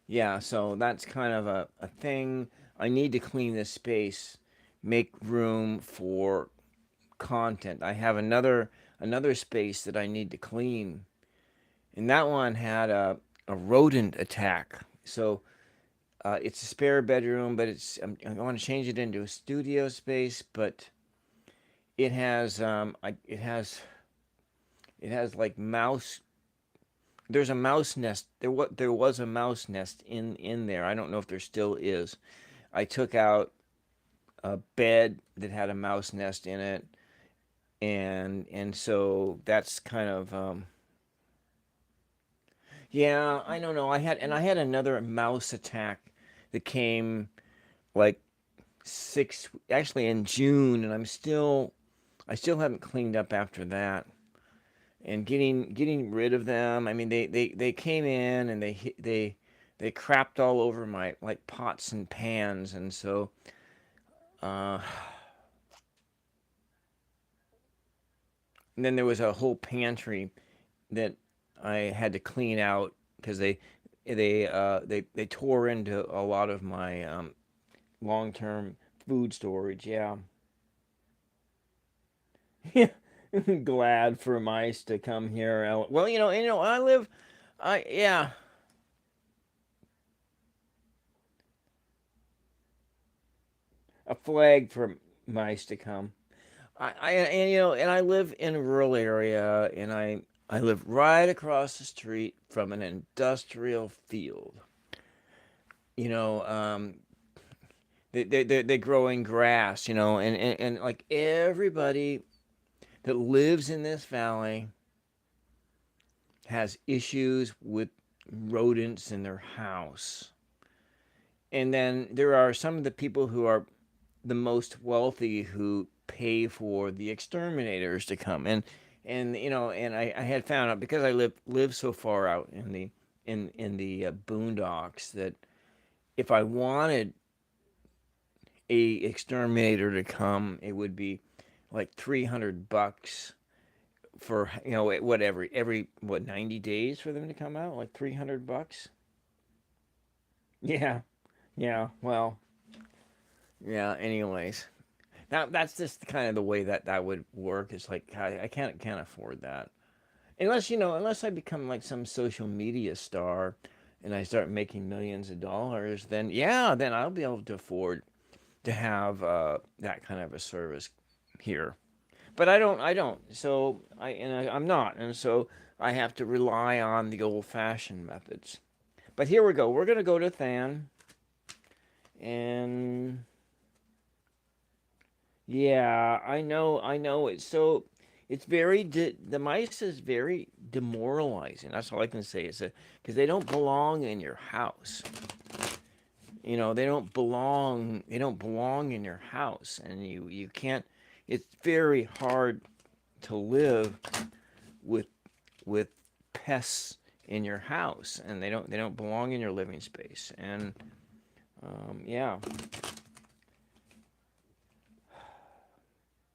yeah. So that's kind of a thing. I need to clean this space, make room for content. I have another space that I need to clean, and that one had a rodent attack. So it's a spare bedroom, but I want to change it into a studio space. But it has like mouse. There's a mouse nest. There was a mouse nest in there. I don't know if there still is. I took out a bed that had a mouse nest in it, and so that's kind of yeah. I don't know. I had another mouse attack that came like actually in June, and I still haven't cleaned up after that. And getting rid of them. I mean, they came in and they crapped all over my like pots and pans, and so uh, and then there was a whole pantry that I had to clean out because they tore into a lot of my long term food storage. Yeah. Glad for mice to come here. Well, I live. I Yeah, a flag for mice to come. And I live in a rural area, and I live right across the street from an industrial field. You know, they're growing grass. And like everybody that lives in this valley has issues with rodents in their house. And then there are some of the people who are the most wealthy who pay for the exterminators to come. And I had found out because I live so far out in the boondocks that if I wanted a exterminator to come, it would be like $300 for, what, every what, 90 days for them to come out, like $300. Yeah, yeah. Well, yeah. Anyways, now that's just kind of the way that would work. It's like I can't afford that unless unless I become like some social media star and I start making millions of dollars. Then yeah, then I'll be able to afford to have that kind of a service here. But I don't. So I'm not, and so I have to rely on the old-fashioned methods. But here we go. We're gonna go to Than, and yeah, I know. It's very the mice is very demoralizing. That's all I can say. Is because they don't belong in your house. They don't belong in your house, and you can't. It's very hard to live with with pests in your house, and they don't belong in your living space. And yeah,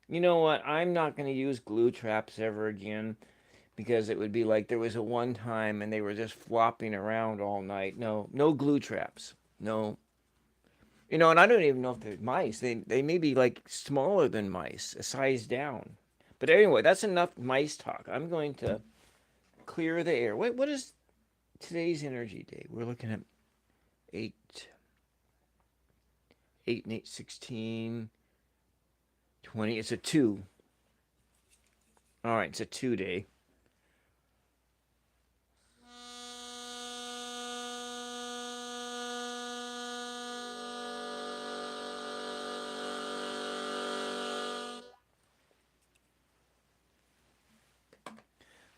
you know what? I'm not going to use glue traps ever again because it would be like there was a one time and they were just flopping around all night. No, no glue traps. No. And I don't even know if they're mice. They may be like smaller than mice, a size down. But anyway, that's enough mice talk. I'm going to clear the air. Wait, what is today's energy day? We're looking at 8, 8 and 8, 16, 20. It's a 2. All right, it's a 2 day.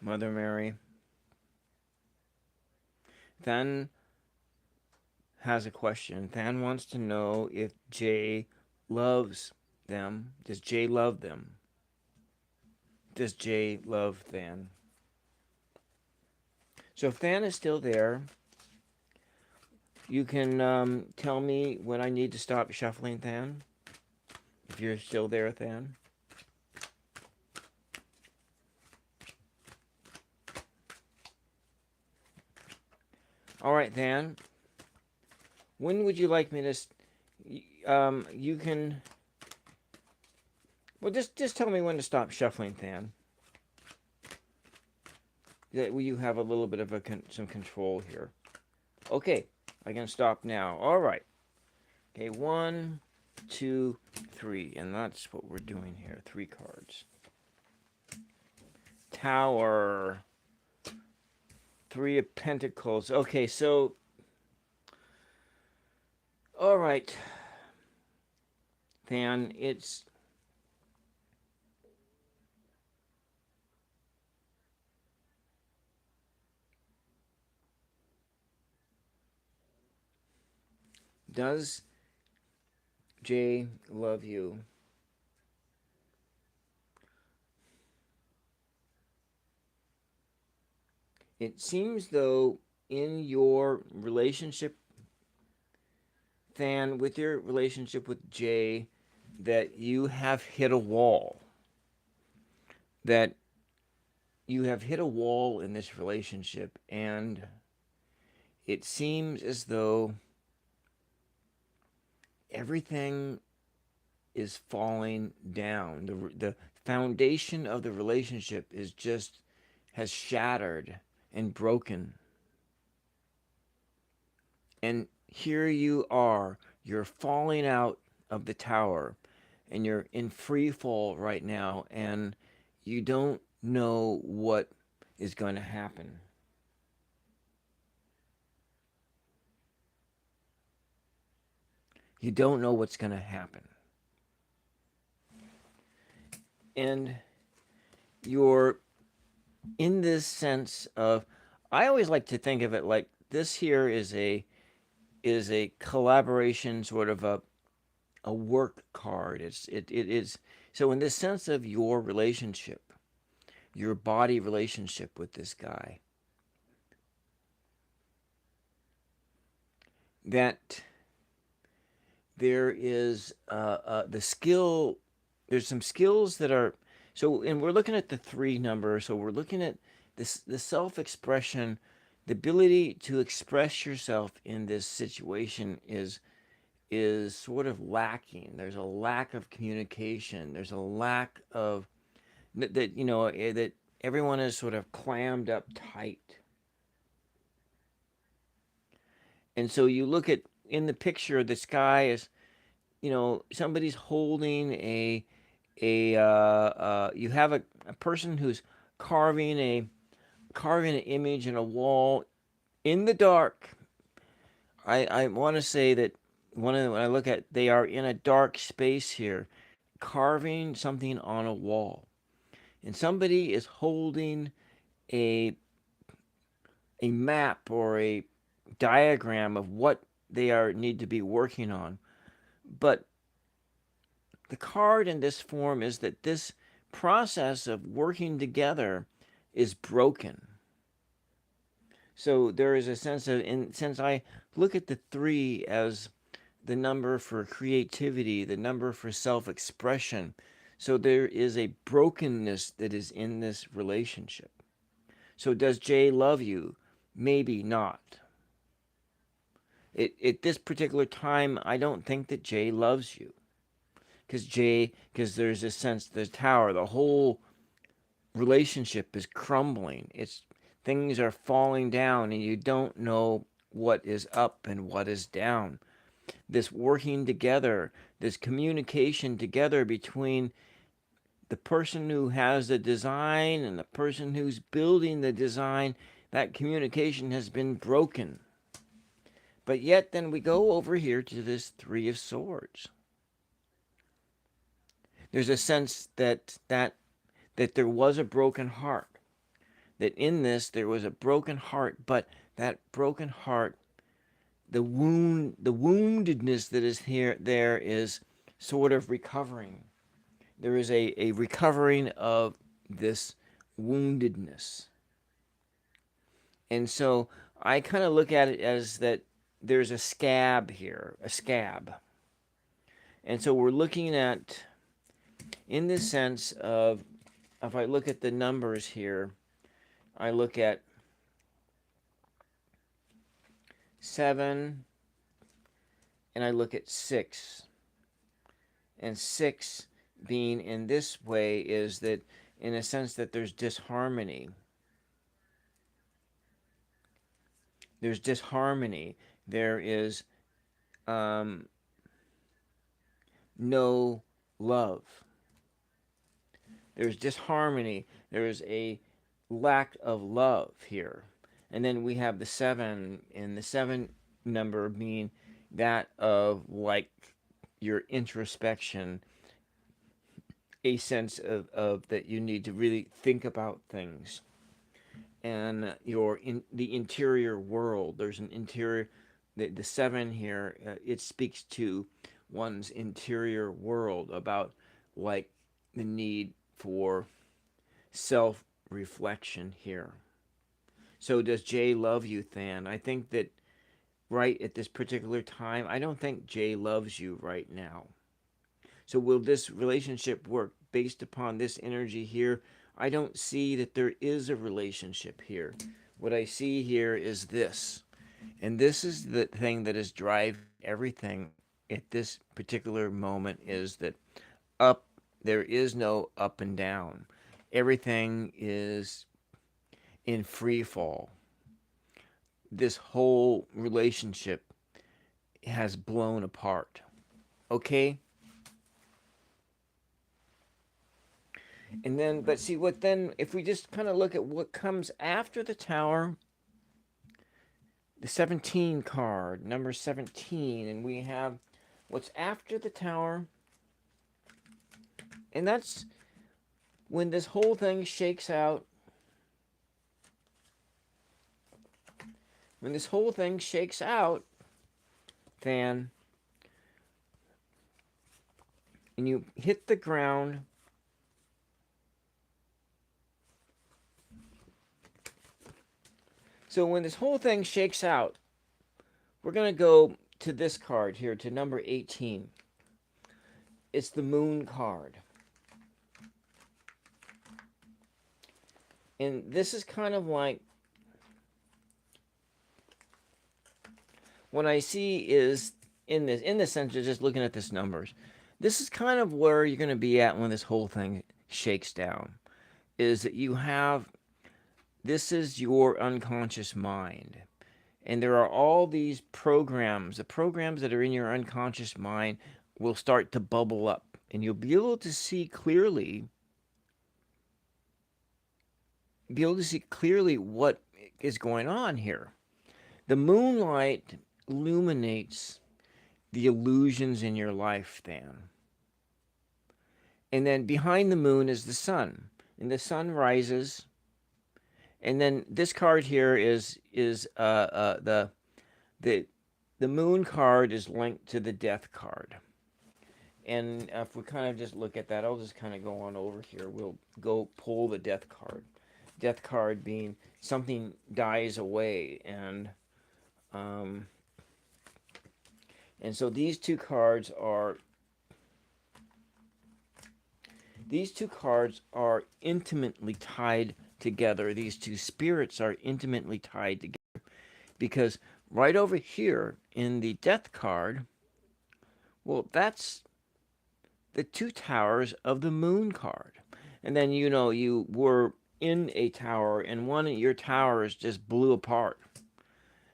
Mother Mary. Then has a question. Than wants to know if Jay loves them. Does Jay love them? Does Jay love Than? So if Than is still there, you can tell me when I need to stop shuffling Than. If you're still there, Than. All right, Than. When would you like me to? You can. Well, just tell me when to stop shuffling, Than. That you have a little bit of some control here. Okay, I can stop now. All right. Okay, 1, 2, 3, and that's what we're doing here. 3 cards. Tower. 3 of Pentacles. Okay, so. All right. Than, it's. Does Jay love you? It seems though in your relationship, Than, with your relationship with Jay, that you have hit a wall. That you have hit a wall in this relationship, and it seems as though everything is falling down. The foundation of the relationship is just has shattered and broken. And here you are, you're falling out of the tower and you're in free fall right now, and you don't know what is going to happen. You don't know what's going to happen. And you're in this sense of, I always like to think of it like this here is a collaboration, sort of a work card. It is so in this sense of your relationship, your body relationship with this guy, that there is the skill there's some skills that are so, and we're looking at the three number. So we're looking at this the self-expression, the ability to express yourself in this situation is sort of lacking. There's a lack of communication. There's a lack of that that everyone is sort of clammed up tight. And so you look at in the picture, the sky is, somebody's holding you have a person who's carving a carving an image in a wall in the dark. I want to say that when I look at, they are in a dark space here, carving something on a wall, and somebody is holding a a map or a diagram of what they are need to be working on. But the card in this form is that this process of working together is broken. So there is a sense of, and since I look at the three as the number for creativity, the number for self expression, so there is a brokenness that is in this relationship. So does Jay love you? Maybe not. At this particular time, I don't think that Jay loves you. Because there's a sense, the tower, the whole relationship is crumbling. Things are falling down, and you don't know what is up and what is down. This working together, this communication together between the person who has the design and the person who's building the design, that communication has been broken. But yet, then we go over here to this Three of Swords. There's a sense that there was a broken heart. That in this there was a broken heart, but that broken heart, the woundedness that is here there is sort of recovering. There is a recovering of this woundedness. And so I kind of look at it as that there's a scab here, a scab. And so we're looking at, in this sense of, if I look at the numbers here, I look at 7 and I look at 6. And 6 being in this way is that, in a sense, that there's disharmony. There's disharmony. There is no love. There's disharmony. There's a lack of love here. And then we have the 7, and the 7 number being that of like your introspection, a sense of that you need to really think about things. And the interior world, there's an interior, the 7 here, it speaks to one's interior world, about like the need for self reflection here. So does Jay love you, Than? I think that right at this particular time, I don't think Jay loves you right now. So will this relationship work based upon this energy here? I don't see that there is a relationship here. What I see here is this. And this is the thing that is driving everything at this particular moment, is that up there is no up and down. Everything is in free fall. This whole relationship has blown apart. Okay? And then, but see what then, if we just kind of look at what comes after the tower, the 17 card, number 17, and we have what's after the tower, and that's when this whole thing shakes out. When this whole thing shakes out, Than, and you hit the ground, so when this whole thing shakes out, we're going to go to this card here, to number 18. It's the Moon card. And this is kind of like what I see is in this sense of just looking at this numbers. This is kind of where you're going to be at when this whole thing shakes down. Is that you have this is your unconscious mind. And there are all these programs. The programs that are in your unconscious mind will start to bubble up. And you'll be able to see clearly what is going on here. The moonlight illuminates the illusions in your life, then. And then behind the moon is the sun. And the sun rises. And then this card here is the the moon card is linked to the death card. And if we kind of just look at that, I'll just kind of go on over here. We'll go pull the death card. Death card being something dies away, um, and so these two cards are intimately tied together. These two spirits are intimately tied together because right over here in the death card, well, that's the two towers of the moon card. And then you were in a tower and one of your towers just blew apart.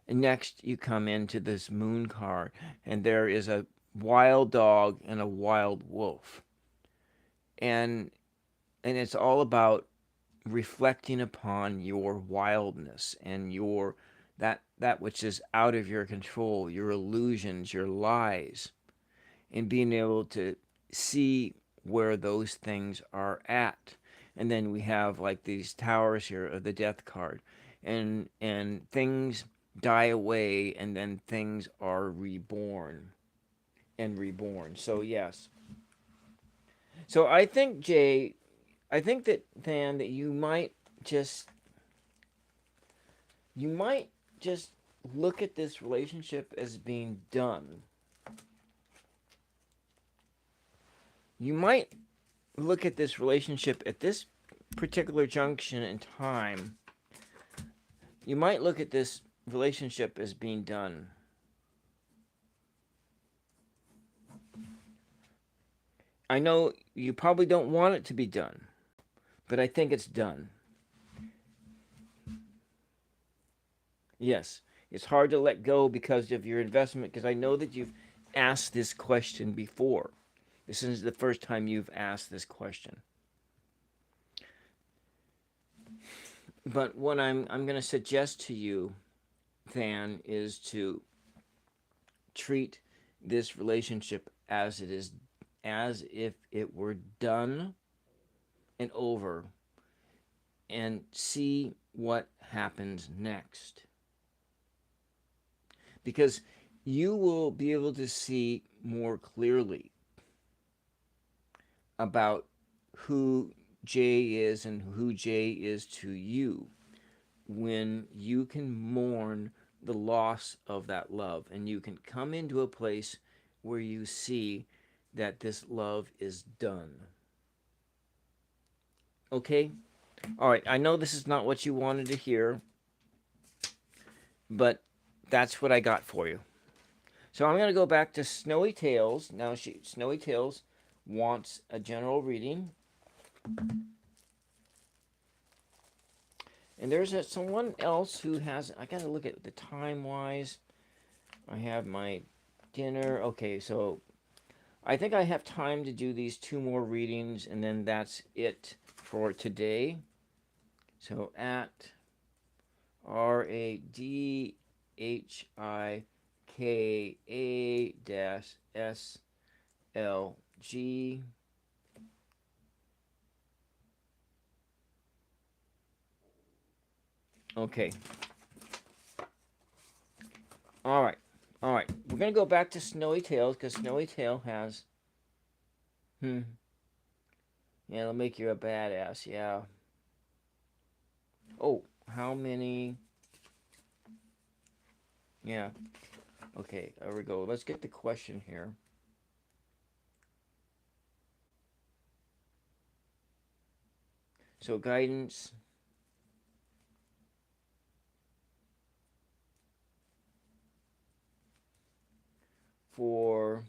And next you come into this moon card and there is a wild dog and a wild wolf. And it's all about reflecting upon your wildness and your that which is out of your control, your illusions, your lies, and being able to see where those things are at. And then we have like these towers here of the death card, and things die away, and then things are reborn and reborn. So yes. So I think Jay, I think that Dan, that just you might just look at this relationship as being done. You might look at this relationship at this particular junction in time. You might look at this relationship as being done. I know you probably don't want it to be done, but I think it's done. Yes, it's hard to let go because of your investment, because I know that you've asked this question before. This isn't the first time you've asked this question. But what I'm going to suggest to you, Than, is to treat this relationship as if it were done and over, and see what happens next. Because you will be able to see more clearly about who Jay is and who Jay is to you when you can mourn the loss of that love, and you can come into a place where you see that this love is done. Okay? All right, I know this is not what you wanted to hear, but that's what I got for you. So I'm going to go back to Snowy Tales. Now Snowy Tales wants a general reading. And there's someone else who has, I got to look at the time-wise. I have my dinner. Okay, so I think I have time to do these two more readings, and then that's it for today. So at RADIKA-SLG. Okay. All right. All right. We're going to go back to Snowy Tales because Snowy Tale has... Yeah, it'll make you a badass. Yeah. Oh, how many... Yeah. Okay, there we go. Let's get the question here. So guidance... for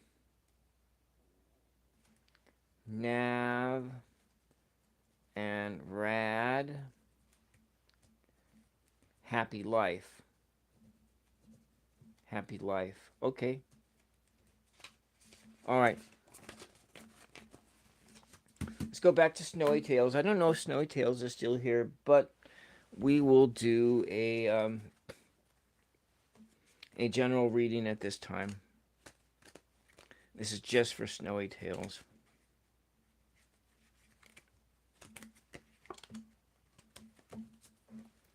Nav and Rad. Happy life. Happy life. Okay. All right. Let's go back to Snowy Tales. I don't know if Snowy Tales is still here, but we will do a general reading at this time. This is just for Snowy Tales.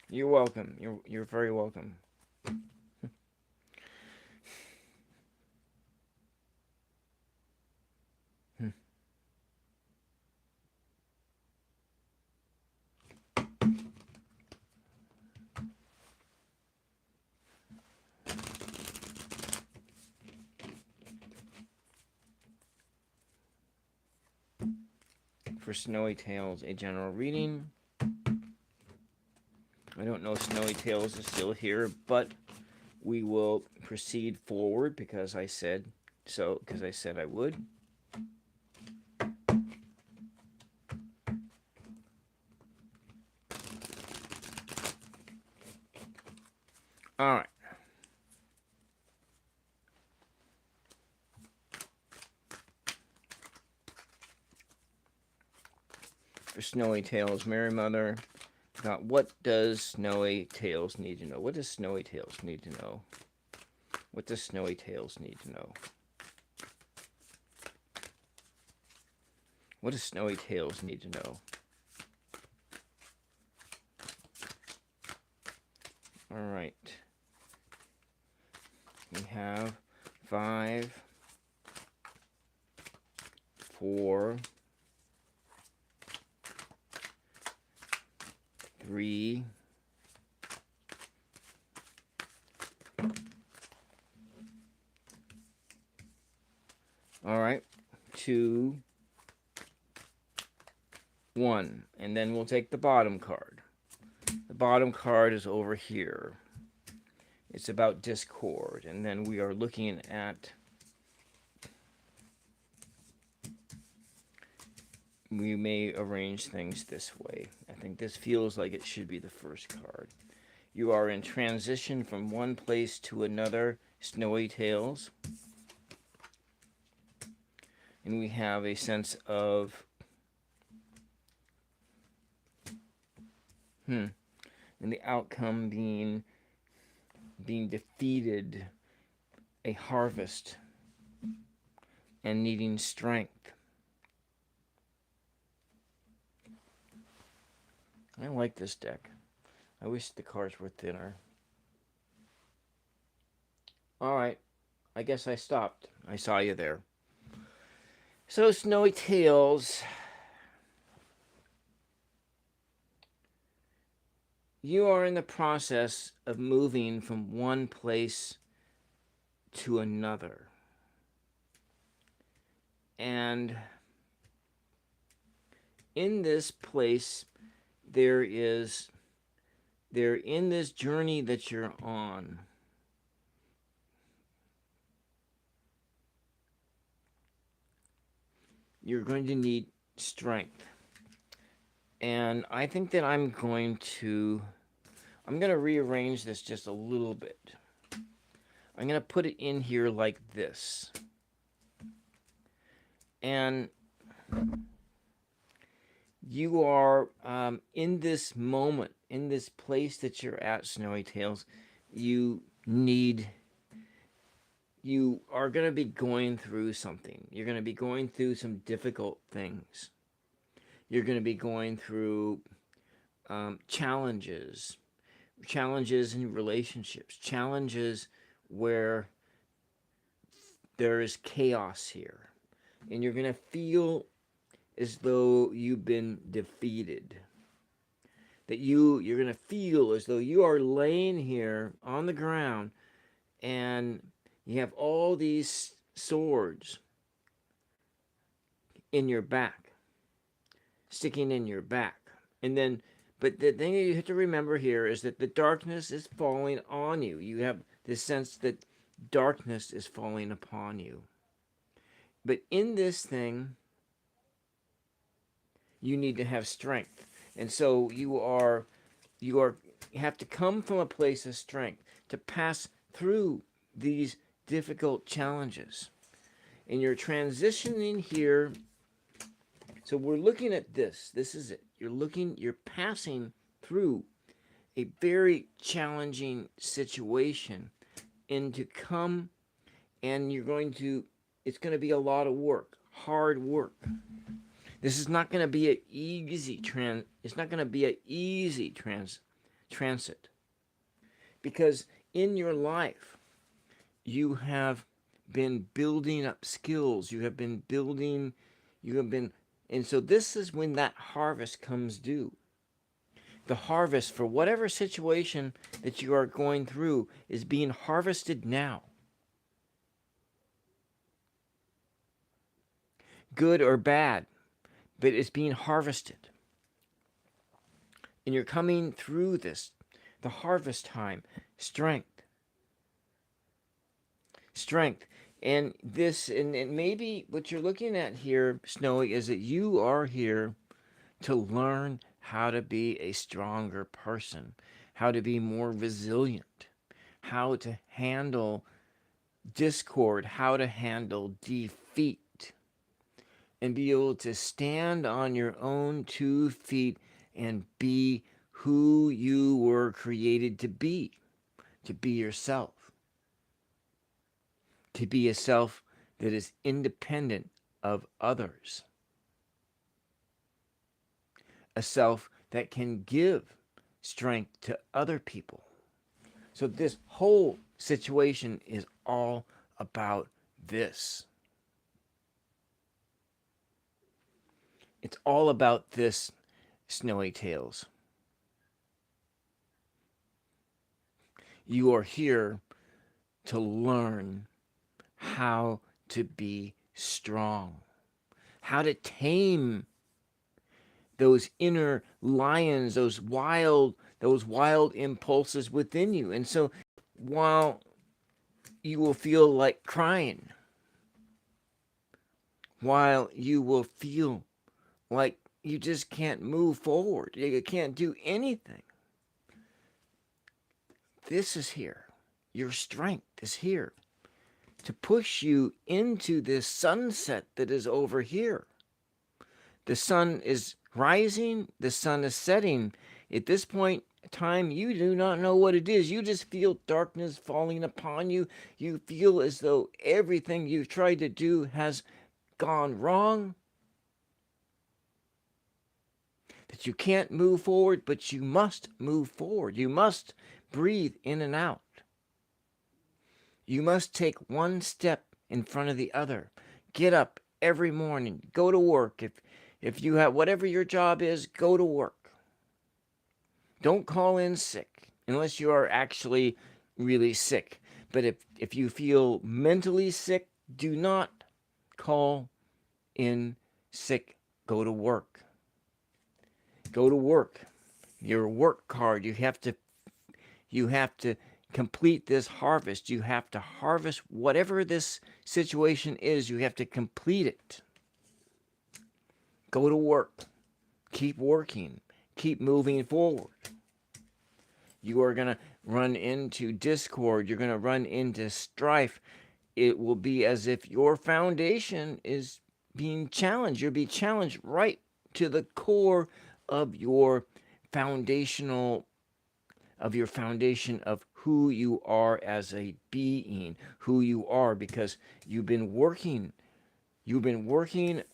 You're welcome. You're very welcome. For Snowy Tales, a general reading. I don't know if Snowy Tales is still here, but we will proceed forward because I said so, because I said I would. All right. For Snowy Tales, Mary Mother. What does Snowy Tales need to know? What does Snowy Tales need to know? What does Snowy Tales need to know? What does Snowy Tales need to know? All right. We have 5, 4, 3, 2, 1. And then we'll take the bottom card. The bottom card is over here. It's about discord. And then we are looking at... We may arrange things this way. I think this feels like it should be the first card. You are in transition from one place to another, Snowy Tales. And we have a sense of... And the outcome being defeated, a harvest, and needing strength. I like this deck. I wish the cards were thinner. Alright, I guess I stopped. I saw you there. So, Snowy Tales. You are in the process of moving from one place to another. And in this place, in this journey that you're on, you're going to need strength. And I think that I'm going to rearrange this just a little bit. I'm going to put it in here like this. And you are in this moment, in this place that you're at, Snowy Tales, you are going to be going through something. You're going to be going through some difficult things. You're going to be going through challenges in relationships, challenges where there is chaos here. And you're going to feel as though you've been defeated. That you're going to feel as though you are laying here on the ground and you have all these swords in your back, sticking in your back. But the thing that you have to remember here is that the darkness is falling on you. You have this sense that darkness is falling upon you. But in this thing, you need to have strength. And so you have to come from a place of strength to pass through these difficult challenges. And you're transitioning here. So we're looking at this. This is it. You're passing through a very challenging situation and to come, and it's going to be a lot of work, hard work. This is not going to be it's not going to be an easy transit, because in your life you have been building up skills. And so this is when that harvest comes due. The harvest for whatever situation that you are going through is being harvested now. Good or bad, but it's being harvested. And you're coming through this, the harvest time, strength. And maybe what you're looking at here, Snowy, is that you are here to learn how to be a stronger person, how to be more resilient, how to handle discord, how to handle defeat, and be able to stand on your own 2 feet and be who you were created to be yourself, to be a self that is independent of others, a self that can give strength to other people. So this whole situation is all about this. It's all about this, Snowy Tales. You are here to learn how to be strong, how to tame those inner lions, those wild impulses within you. And so while you will feel like crying, while you will feel like you just can't move forward, you can't do anything, this is here. Your strength is here to push you into this sunset that is over here. The sun is rising, the sun is setting. At this point in time, you do not know what it is. You just feel darkness falling upon you. You feel as though everything you've tried to do has gone wrong, that you can't move forward, but you must move forward. You must breathe in and out. You must take one step in front of the other. Get up every morning. Go to work. If you have whatever your job is, go to work. Don't call in sick unless you are actually really sick. But if you feel mentally sick, do not call in sick. Go to work. Go to work. Your work card, you have to complete this harvest. You have to harvest whatever this situation is. You have to complete it. Go to work. Keep working. Keep moving forward. You are going to run into discord. You're going to run into strife. It will be as if your foundation is being challenged. You'll be challenged right to the core of your foundation of who you are as a being, who you are, because you've been working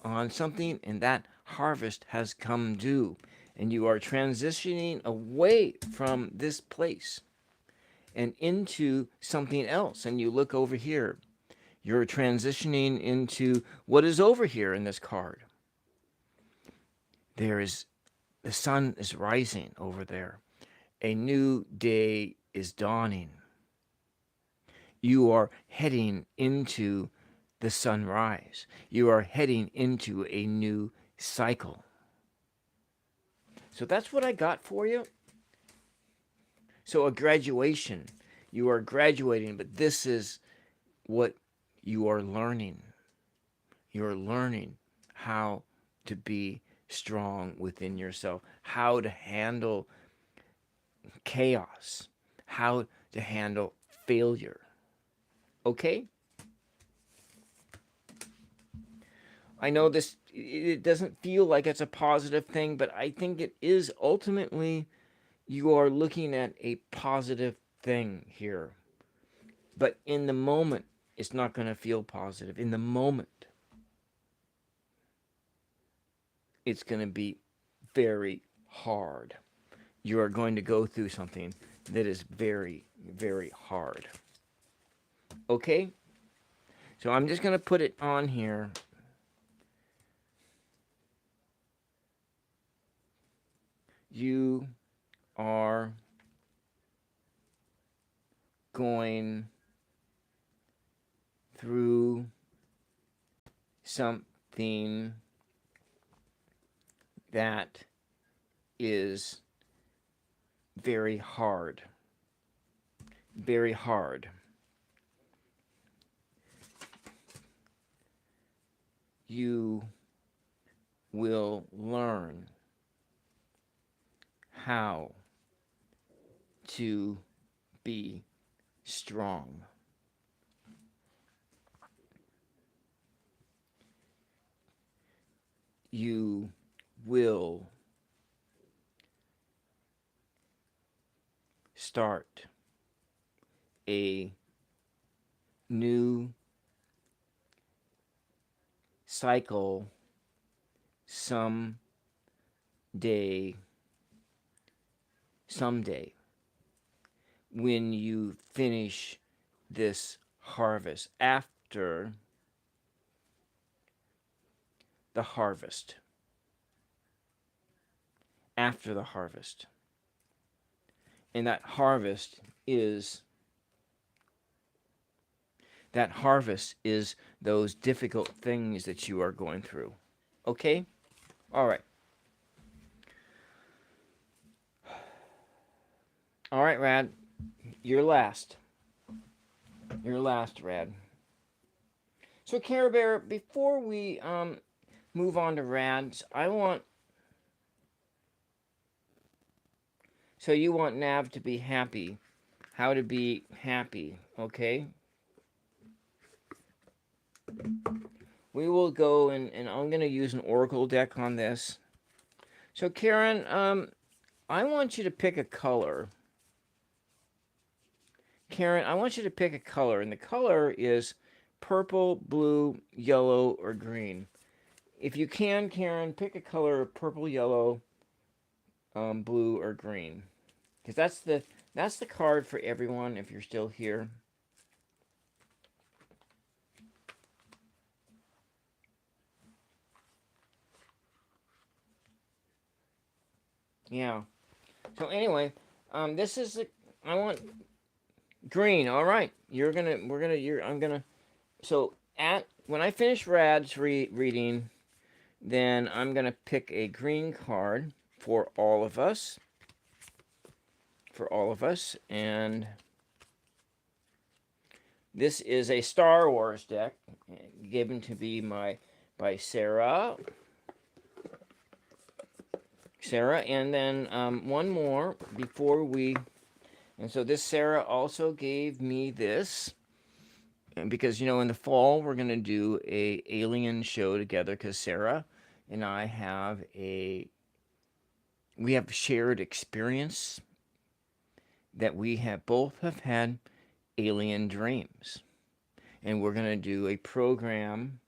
on something, and that harvest has come due, and you are transitioning away from this place and into something else. And you look over here, you're transitioning into what is over here in this card. The sun is rising over there. A new day is dawning. You are heading into the sunrise. You are heading into a new cycle. So that's what I got for you. So a graduation. You are graduating, but this is what you are learning. You're learning how to be strong within yourself, how to handle chaos, how to handle failure. Okay? I know this, it doesn't feel like it's a positive thing, but I think it is. Ultimately, you are looking at a positive thing here. But in the moment, it's not going to feel positive. In the moment, it's going to be very hard. You are going to go through something that is very, very hard. Okay? So I'm just going to put it on here. You are going through something that is very hard. Very hard. You will learn how to be strong. You will start a new cycle someday when you finish this harvest, after the harvest. After the harvest. And that harvest is those difficult things that you are going through. Okay? All right. All right, Rad. You're last. You're last, Rad. So, Care Bear, before we move on to Rads, so you want Nav to be happy. How to be happy, okay? We will go and I'm going to use an oracle deck on this. So, Karen, I want you to pick a color. Karen, I want you to pick a color, and the color is purple, blue, yellow, or green. If you can, Karen, pick a color: purple, yellow, blue, or green, because that's the card for everyone. If you're still here, yeah. So anyway, this is I want green. All right, I'm gonna. So when I finish Rad's reading, then I'm gonna pick a green card for all of us. And this is a Star Wars deck given to me by Sarah. And then one more before we. And so this Sarah also gave me this, because in the fall we're gonna do a alien show together, because Sarah and I we have shared experience that we both have had alien dreams, and we're gonna do a program.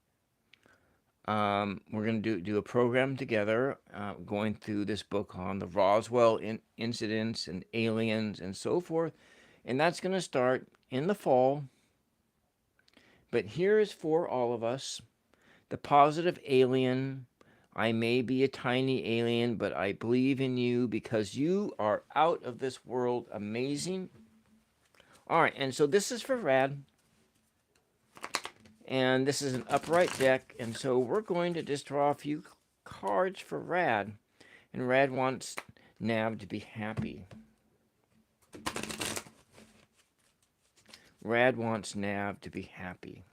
We're going to do a program together, going through this book on the Roswell incidents and aliens and so forth. And that's going to start in the fall. But here is for all of us the positive alien. I may be a tiny alien, but I believe in you because you are out of this world amazing. All right, and so this is for Rad. And this is an upright deck, and so we're going to just draw a few cards for Rad. And Rad wants Nav to be happy. Rad wants Nav to be happy.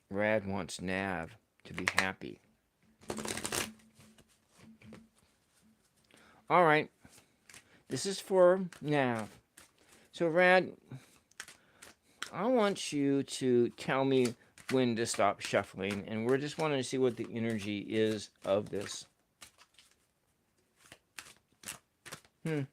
Rad wants Nav to be happy. All right. This is for Nav. So, Rad, I want you to tell me when to stop shuffling, and we're just wanting to see what the energy is of this. So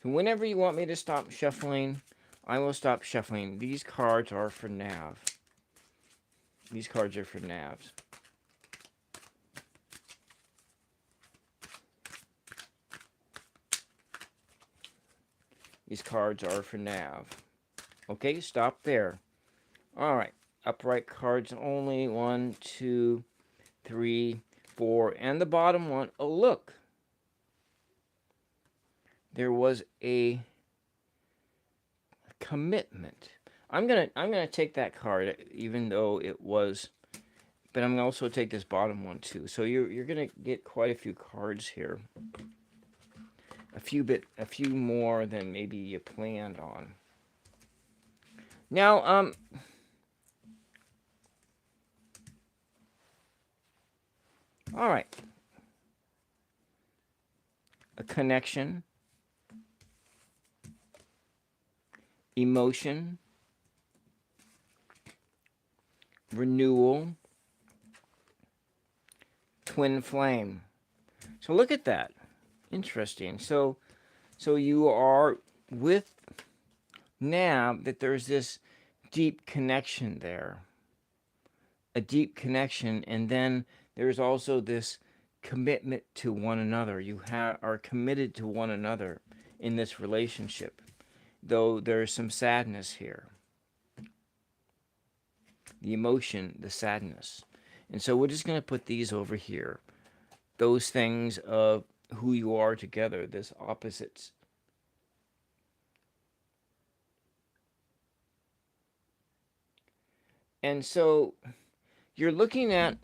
whenever you want me to stop shuffling, I will stop shuffling. These cards are for Nav. These cards are for Navs. These cards are for Nav. Okay, stop there. All right, upright cards only. 1, 2, 3, 4, and the bottom one. Oh, look. There was a commitment. I'm gonna take that card, even though it was, but I'm gonna also take this bottom one too. So you're gonna get quite a few cards here. A few more than maybe you planned on. Now, all right. A connection, emotion, renewal, twin flame. So look at that. Interesting. So you are with Nav that there's this deep connection there. A deep connection, and then there's also this commitment to one another. You are committed to one another in this relationship, though there's some sadness here. The emotion, the sadness. And so we're just going to put these over here. Those things of who you are together, this opposites. And so you're looking at,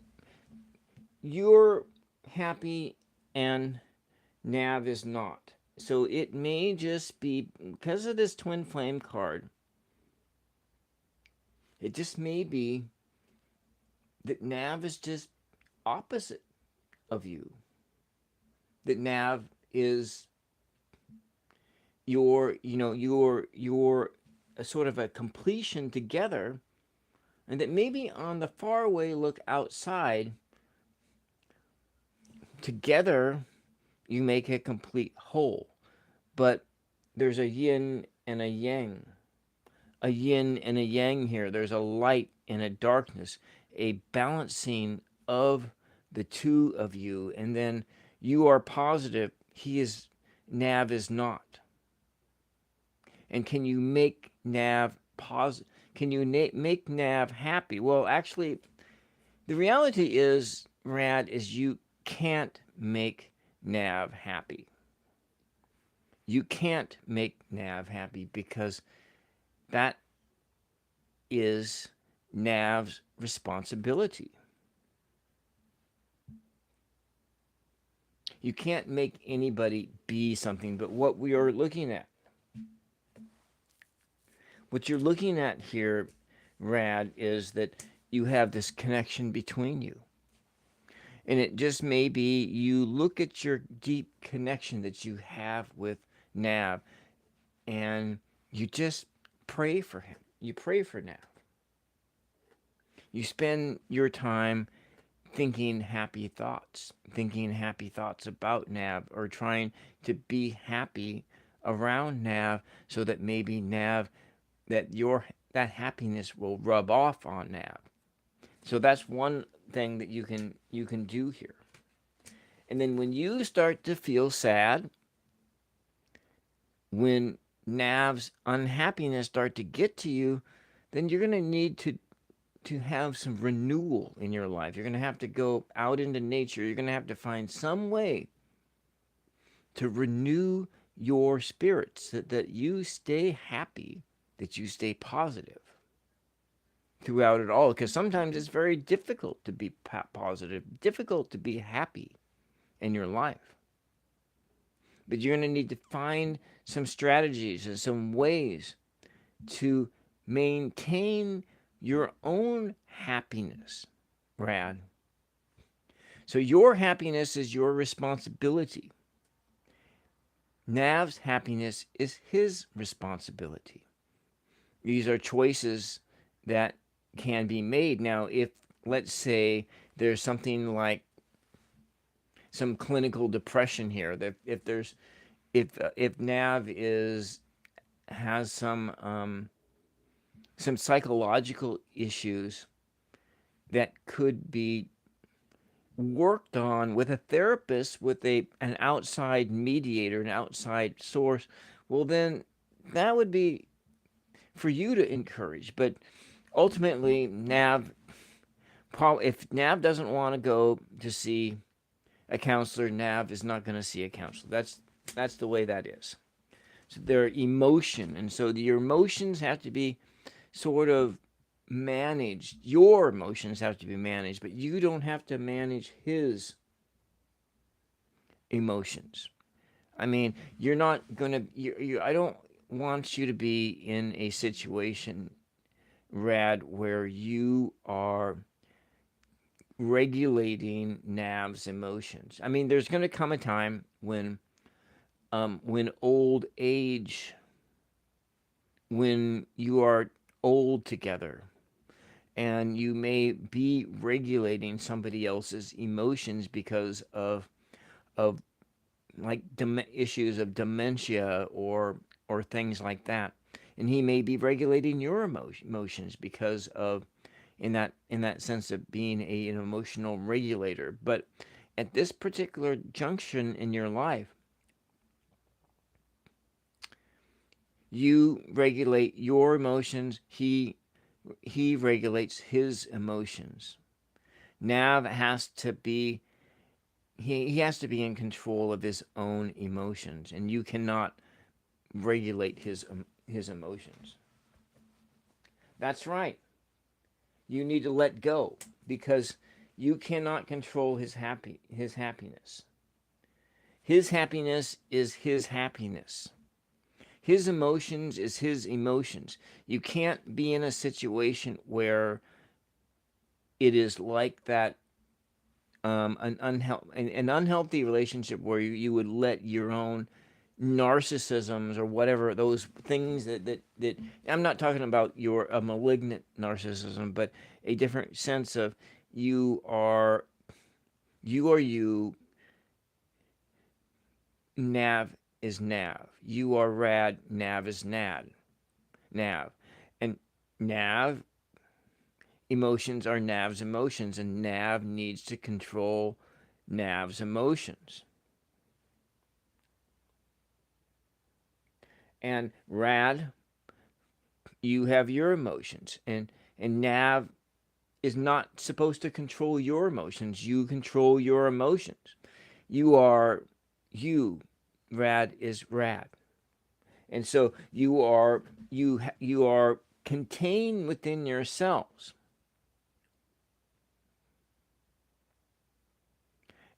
you're happy and Nav is not. So it may just be, because of this twin flame card, it just may be that Nav is just opposite of you. That Nav is your a sort of a completion together, and that maybe on the faraway look outside, together you make a complete whole. But there's a yin and a yang. A yin and a yang here. There's a light and a darkness, a balancing of the two of you, and then you are positive. Nav is not. And can you make Nav positive? Can you make Nav happy? Well, actually, the reality is, Rad, is you can't make Nav happy. You can't make Nav happy because that is Nav's responsibility. You can't make anybody be something, but what we are looking at, what you're looking at here, Rad, is that you have this connection between you. And it just may be you look at your deep connection that you have with Nav and you just pray for him. You pray for Nav. You spend your time thinking happy thoughts about Nav, or trying to be happy around Nav, so that maybe Nav, that happiness will rub off on Nav. So that's one thing that you can do here. And then when you start to feel sad, when Nav's unhappiness start to get to you, then you're going to need to have some renewal in your life. You're going to have to go out into nature. You're going to have to find some way to renew your spirits, that you stay happy, that you stay positive. throughout it all, because sometimes it's very difficult to be positive, difficult to be happy in your life. But you're going to need to find some strategies and some ways to maintain your own happiness, Rad. So your happiness is your responsibility. Nav's happiness is his responsibility. These are choices that can be made. Now, if, let's say, there's something like some clinical depression here, that if Nav has some psychological issues that could be worked on with a therapist, with an outside mediator, an outside source, well, then that would be for you to encourage. But ultimately, if Nav doesn't want to go to see a counselor, Nav is not going to see a counselor. That's the way that is. So their emotion, and so your emotions have to be sort of managed. Your emotions have to be managed, but you don't have to manage his emotions. I mean, you're not going to, I don't want you to be in a situation, Rad, where you are regulating Nav's emotions. I mean, there's going to come a time when old age, when you are old together, and you may be regulating somebody else's emotions because of like issues of dementia or things like that, and he may be regulating your emotions because of in that sense of being an emotional regulator. But at this particular junction in your life, you regulate your emotions. He regulates his emotions. Nav has to be he has to be in control of his own emotions, and you cannot regulate his emotions. That's right. You need to let go, because you cannot control his happiness. His happiness is his happiness. His emotions is his emotions. You can't be in a situation where it is like that, an unhealthy relationship where you would let your own narcissisms or whatever, those things that I'm not talking about your a malignant narcissism, but a different sense of you are you. Nav is Nav. You are Rad. Nav is Nav. And Nav emotions are Nav's emotions, and Nav needs to control Nav's emotions. And Rad, you have your emotions, and Nav is not supposed to control your emotions. You control your emotions. You are you. Rad is Rad. And so you are contained within yourselves.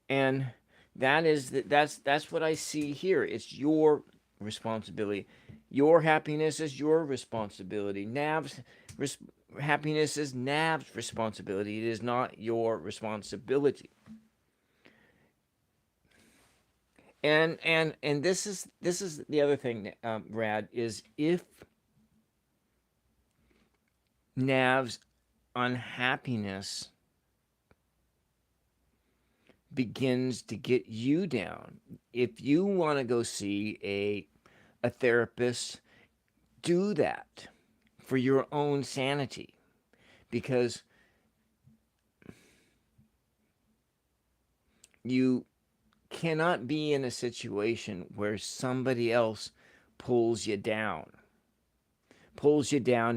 And that's what I see here. It's your responsibility. Your happiness is your responsibility. Res- happiness is Nav's responsibility. It is not your responsibility. And this is the other thing, Rad, is if Nav's unhappiness begins to get you down, if you want to go see a therapist, do that for your own sanity, because you cannot be in a situation where somebody else pulls you down,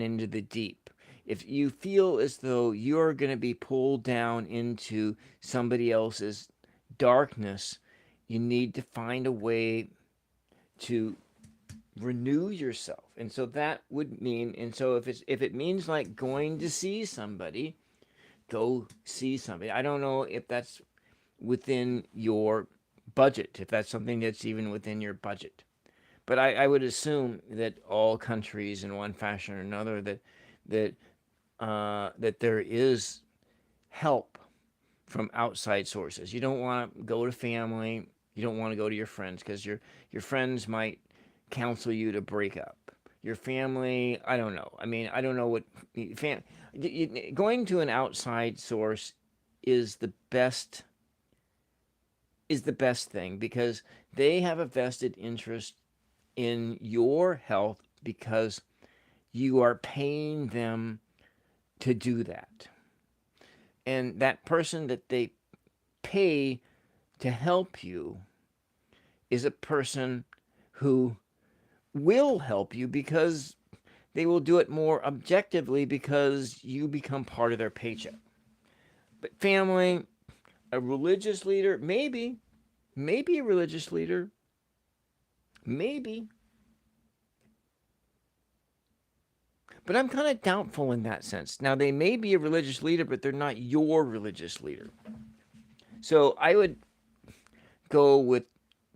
into the deep. If you feel as though you're going to be pulled down into somebody else's darkness, you need to find a way to renew yourself. And so that would mean, and so if it means like going to see somebody, go see somebody. I don't know if that's within your budget, if that's something that's even within your budget. But I would assume that all countries, in one fashion or another, that that there is help from outside sources. You don't want to go to family. You don't want to go to your friends because your friends might counsel you to break up. Your family, I don't know. I mean, I don't know what going to an outside source is the best thing because they have a vested interest in your health because you are paying them to do that. And that person that they pay to help you is a person who will help you because they will do it more objectively because you become part of their paycheck. But family, a religious leader, maybe a religious leader, maybe. But I'm kind of doubtful in that sense. Now, they may be a religious leader, but they're not your religious leader. So I would go with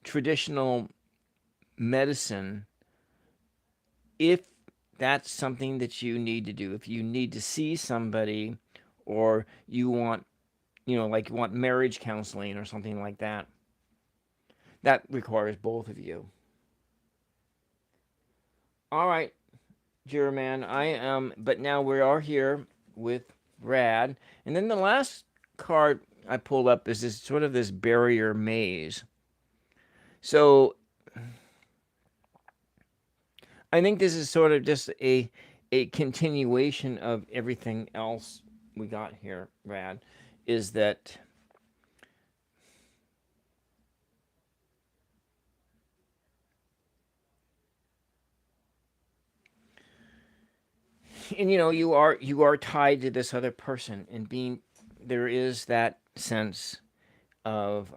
traditional medicine if that's something that you need to do. If you need to see somebody or you want, like you want marriage counseling or something like that, that requires both of you. All right, German, I am, but now we are here with Brad. And then the last card I pulled up is this sort of this barrier maze. So I think this is sort of just a continuation of everything else we got here, Brad, is that and you are tied to this other person and being there is that sense of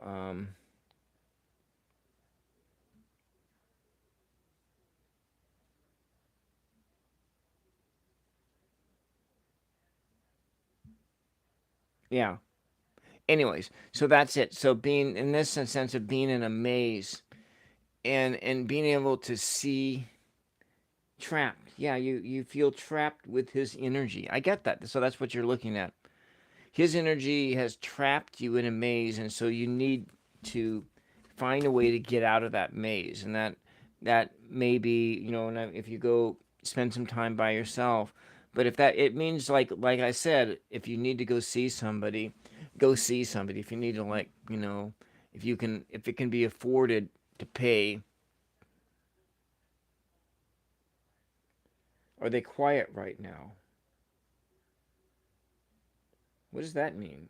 yeah. Anyways, so that's it. So being in this sense of being in a maze and being able to see trapped. Yeah, you feel trapped with his energy. I get that. So that's what you're looking at. His energy has trapped you in a maze, and so you need to find a way to get out of that maze. And that may be, if you go spend some time by yourself. But if that it means like I said, if you need to go see somebody, go see somebody. If you need to if it can be afforded to pay, are they quiet right now? What does that mean?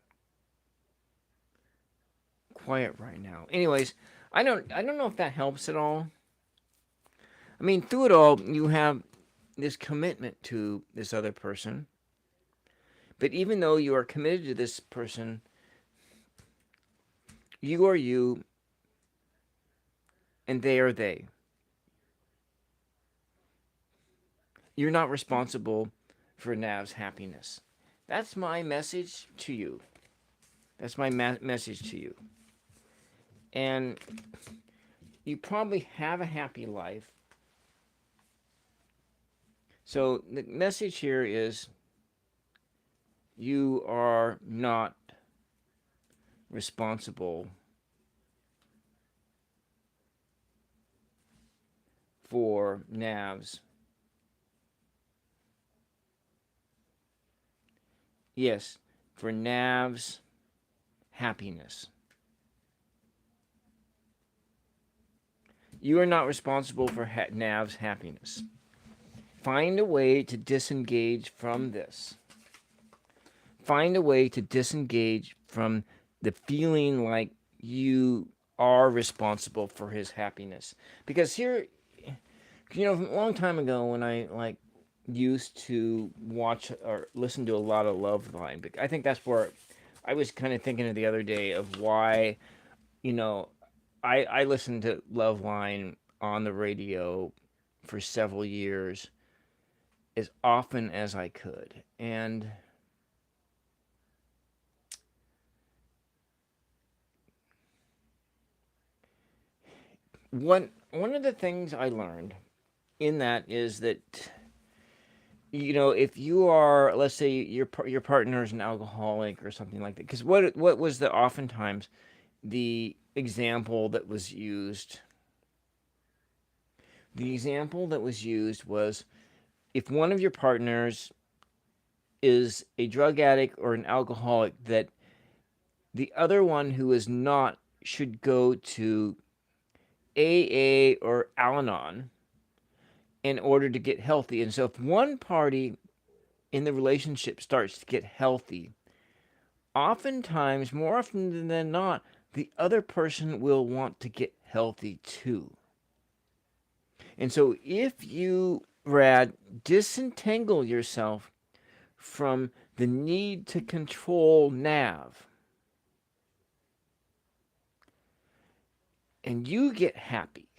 Quiet right now. Anyways, I don't know if that helps at all. I mean, through it all, you have this commitment to this other person. But even though you are committed to this person, you are you and they are they. You're not responsible for Nav's happiness. That's my message to you. That's my message to you. And you probably have a happy life. So the message here is you are not responsible for Nav's. Yes, for Nav's happiness. You are not responsible for Nav's happiness. Find a way to disengage from this. Find a way to disengage from the feeling like you are responsible for his happiness. Because here, a long time ago when I used to watch or listen to a lot of Loveline, but I think that's where I was kind of thinking of the other day of why, you know, I listened to Loveline on the radio for several years as often as I could. And one of the things I learned in that is that, if you are, let's say your partner is an alcoholic or something like that, because what was the oftentimes the example that was used? The example that was used was, if one of your partners is a drug addict or an alcoholic, that the other one who is not should go to AA or Al Anon in order to get healthy. And so if one party in the relationship starts to get healthy, oftentimes, more often than not, the other person will want to get healthy too. And so if you, Brad, disentangle yourself from the need to control Nav, and you get happy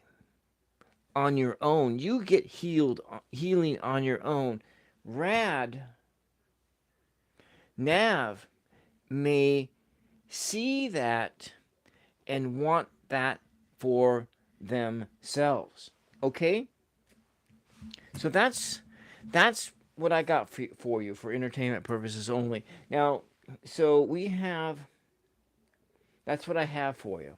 on your own, you get healing on your own, Rad, Nav may see that and want that for themselves. Okay? So that's what I got for you for entertainment purposes only. Now, so we have, that's what I have for you.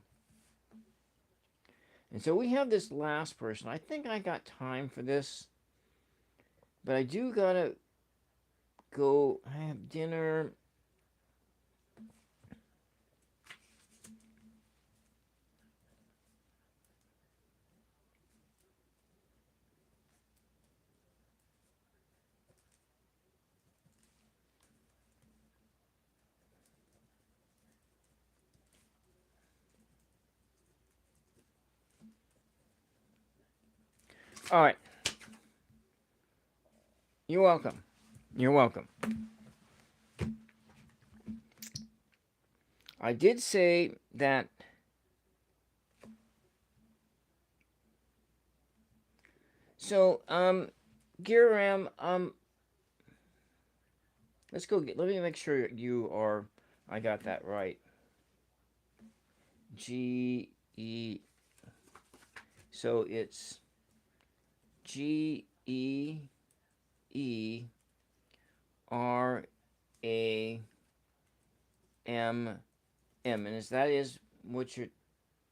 And so we have this last person. I think I got time for this, but I do gotta go have dinner. All right. You're welcome. You're welcome. I did say that so Giram, let me make sure you are, I got that right. G-E, so it's G-E-R-A-M-M. And is that is what your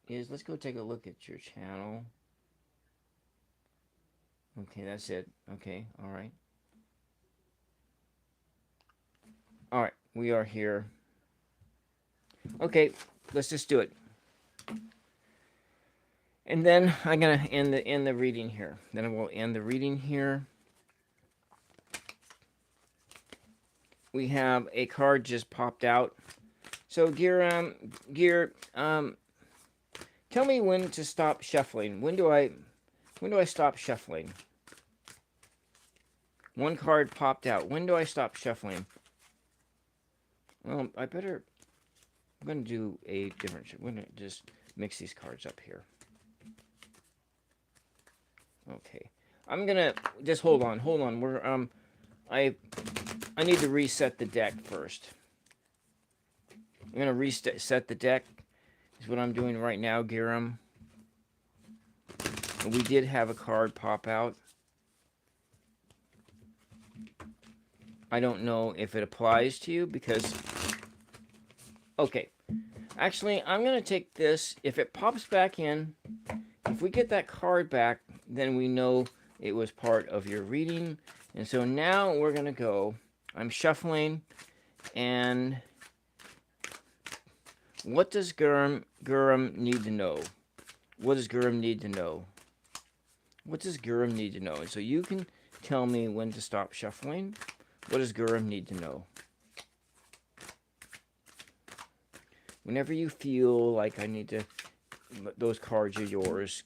is, let's go take a look at your channel. Okay, that's it. Okay, all right. All right, we are here. Okay, let's just do it. And then I'm gonna end the reading here. Then I will end the reading here. We have a card just popped out. So Gear, tell me when to stop shuffling. When do I stop shuffling? One card popped out. When do I stop shuffling? Well, I'm going to do a different, I'm going to just mix these cards up here. Okay. I'm going to, just hold on. We're, I need to reset the deck first. I'm going to reset the deck, is what I'm doing right now, Giram. We did have a card pop out. I don't know if it applies to you because... Okay. Actually, I'm going to take this. If it pops back in, if we get that card back, then we know it was part of your reading. And so now we're going to go. I'm shuffling. And what does Gurm need to know? What does Gurm need to know? What does Gurm need to know? And so you can tell me when to stop shuffling. What does Gurm need to know? Whenever you feel like I need to, those cards are yours.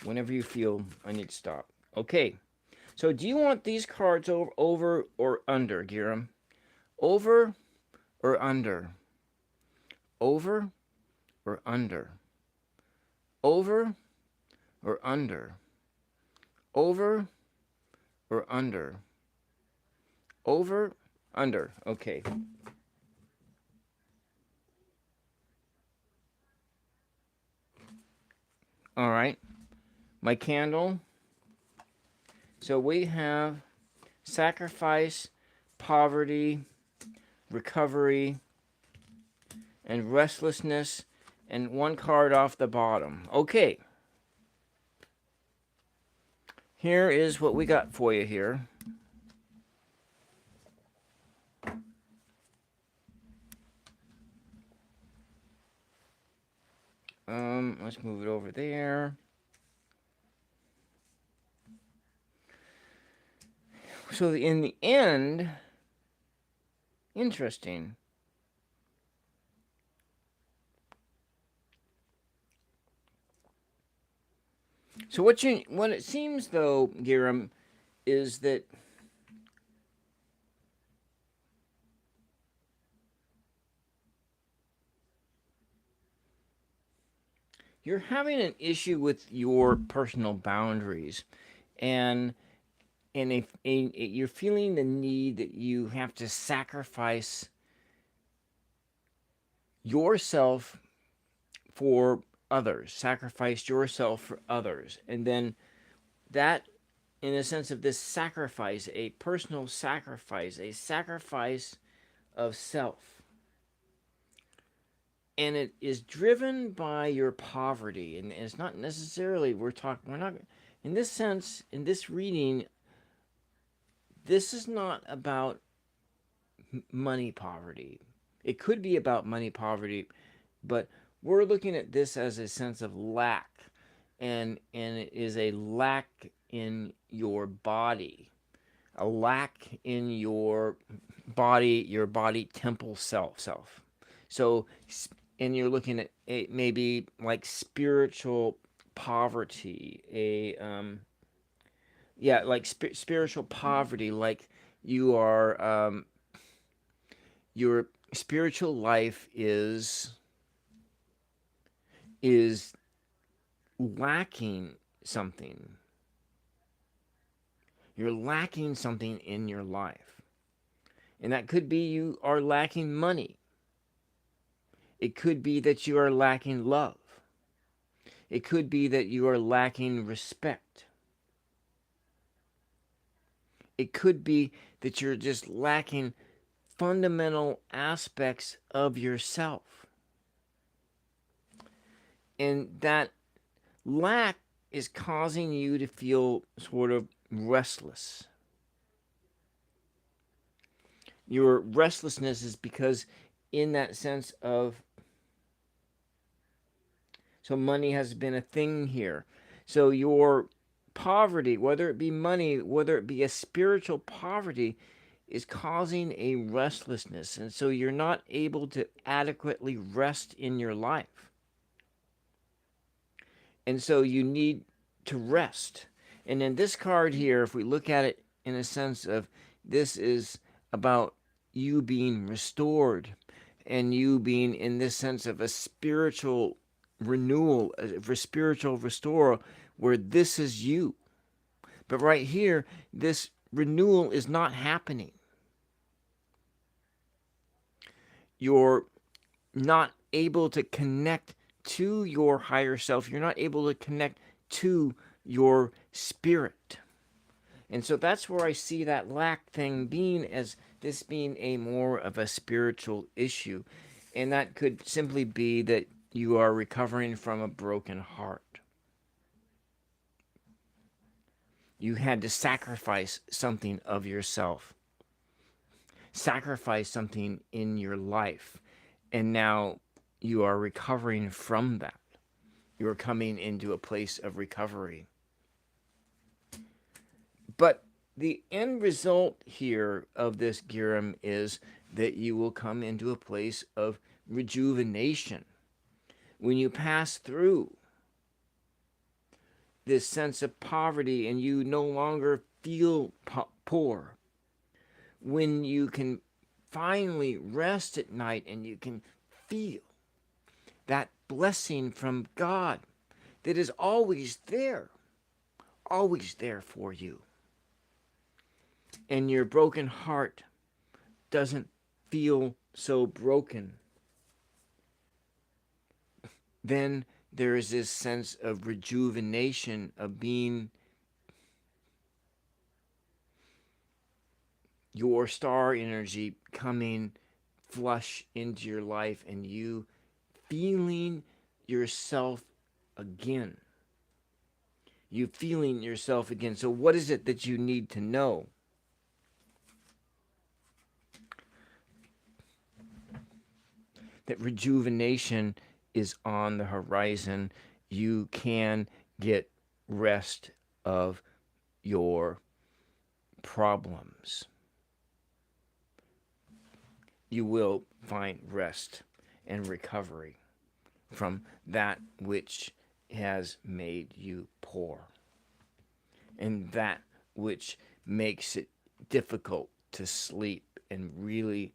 Whenever you feel I need to stop. Okay. So do you want these cards over or under, Giram? Over or under? Over or under? Over or under? Over or under? Over, under. Okay. All right. My candle. So we have sacrifice, poverty, recovery, and restlessness, and one card off the bottom. Okay. Here is what we got for you here. Let's move it over there. So in the end, interesting. So what it seems though, Giram, is that you're having an issue with your personal boundaries, and you're feeling the need that you have to sacrifice yourself for others, sacrifice yourself for others, and then that, in a sense of this sacrifice, a personal sacrifice, a sacrifice of self, and it is driven by your poverty, and it's not necessarily we're not in this sense, in this reading, this is not about money poverty. It could be about money poverty, but we're looking at this as a sense of lack, and it is a lack in your body, a lack in your body temple self. So, and you're looking at maybe like spiritual poverty, like spiritual poverty, like you are, your spiritual life is lacking something. You're lacking something in your life. And that could be you are lacking money. It could be that you are lacking love. It could be that you are lacking respect. It could be that you're just lacking fundamental aspects of yourself. And that lack is causing you to feel sort of restless. Your restlessness is because, in that sense of, so money has been a thing here. So your poverty, whether it be money, whether it be a spiritual poverty, is causing a restlessness. And so you're not able to adequately rest in your life. And so you need to rest. And in this card here, if we look at it in a sense of, this is about you being restored, and you being in this sense of a spiritual renewal, a spiritual restoral, where this is you. But right here, this renewal is not happening. You're not able to connect to your higher self. You're not able to connect to your spirit. And so that's where I see that lack thing being, as this being a more of a spiritual issue. And that could simply be that you are recovering from a broken heart. You had to sacrifice something of yourself, sacrifice something in your life, and now you are recovering from that. You are coming into a place of recovery. But the end result here of this Giram is that you will come into a place of rejuvenation. When you pass through this sense of poverty and you no longer feel poor, when you can finally rest at night and you can feel that blessing from God that is always there for you. And your broken heart doesn't feel so broken. Then there is this sense of rejuvenation, of being your star energy coming flush into your life and you feeling yourself again. You feeling yourself again. So what is it that you need to know? That rejuvenation is on the horizon. You can get rest of your problems. You will find rest and recovery from that which has made you poor and that which makes it difficult to sleep and really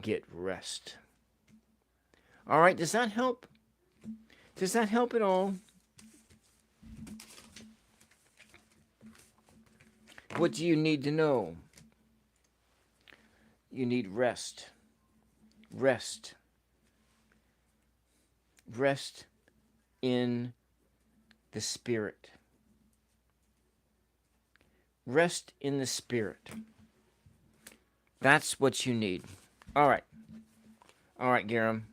get rest. All right, does that help? Does that help at all? What do you need to know? You need rest. Rest. Rest in the Spirit. Rest in the Spirit. That's what you need. All right. All right, Garam.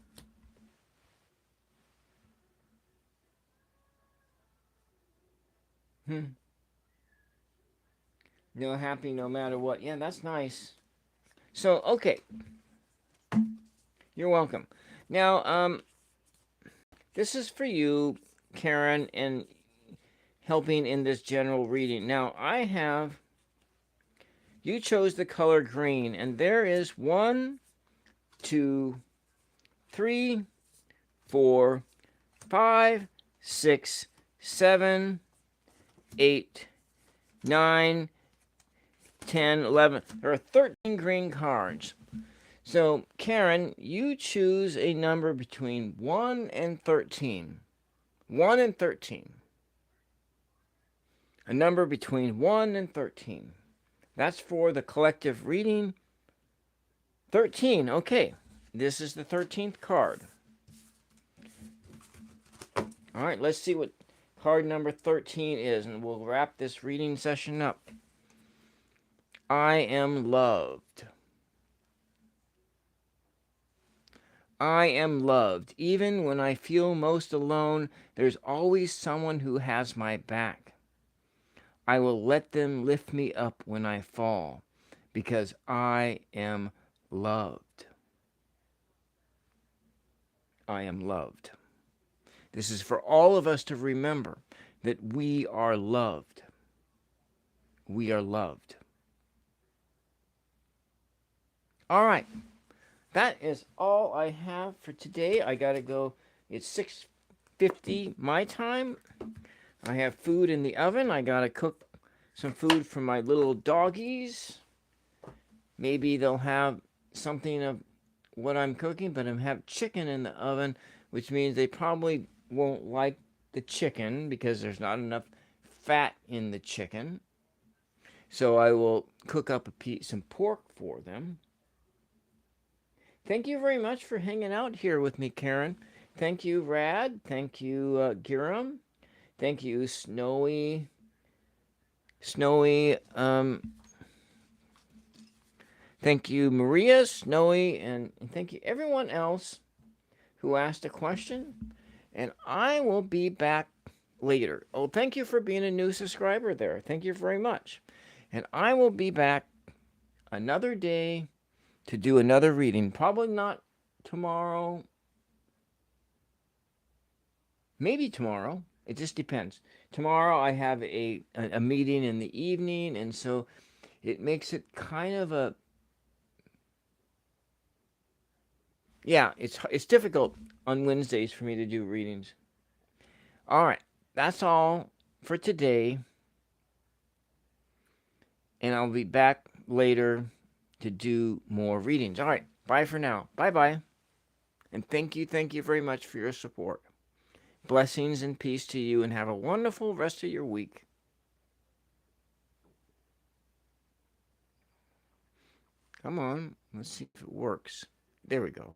No happy no matter what. Yeah, that's nice. So, okay. You're welcome. Now, this is for you, Karen, and helping in this general reading. Now, you chose the color green, and there is 1, 2, 3, 4, 5, 6, 7, 8, 9, 10, 11. There are 13 green cards. So, Karen, you choose a number between 1 and 13. 1 and 13. A number between 1 and 13. That's for the collective reading. 13, okay. This is the 13th card. All right, let's see what card number 13 is, and we'll wrap this reading session up. I am loved. I am loved. Even when I feel most alone, there's always someone who has my back. I will let them lift me up when I fall, because I am loved. I am loved. This is for all of us to remember that we are loved. We are loved. All right. That is all I have for today. I got to go. It's 6:50 my time. I have food in the oven. I got to cook some food for my little doggies. Maybe they'll have something of what I'm cooking, but I have chicken in the oven, which means they probably won't like the chicken because there's not enough fat in the chicken. So I will cook up some pork for them. Thank you very much for hanging out here with me, Karen. Thank you, Rad. Thank you, Giram. Thank you, Snowy. Thank you, Maria, Snowy, and thank you everyone else who asked a question. And I will be back later. Oh, thank you for being a new subscriber there. Thank you very much. And I will be back another day to do another reading. Probably not tomorrow. Maybe tomorrow. It just depends. Tomorrow I have a meeting in the evening, and so it makes it kind of a... Yeah, it's difficult on Wednesdays for me to do readings. All right. That's all for today. And I'll be back later to do more readings. All right. Bye for now. Bye-bye. And thank you very much for your support. Blessings and peace to you, and have a wonderful rest of your week. Come on, let's see if it works. There we go.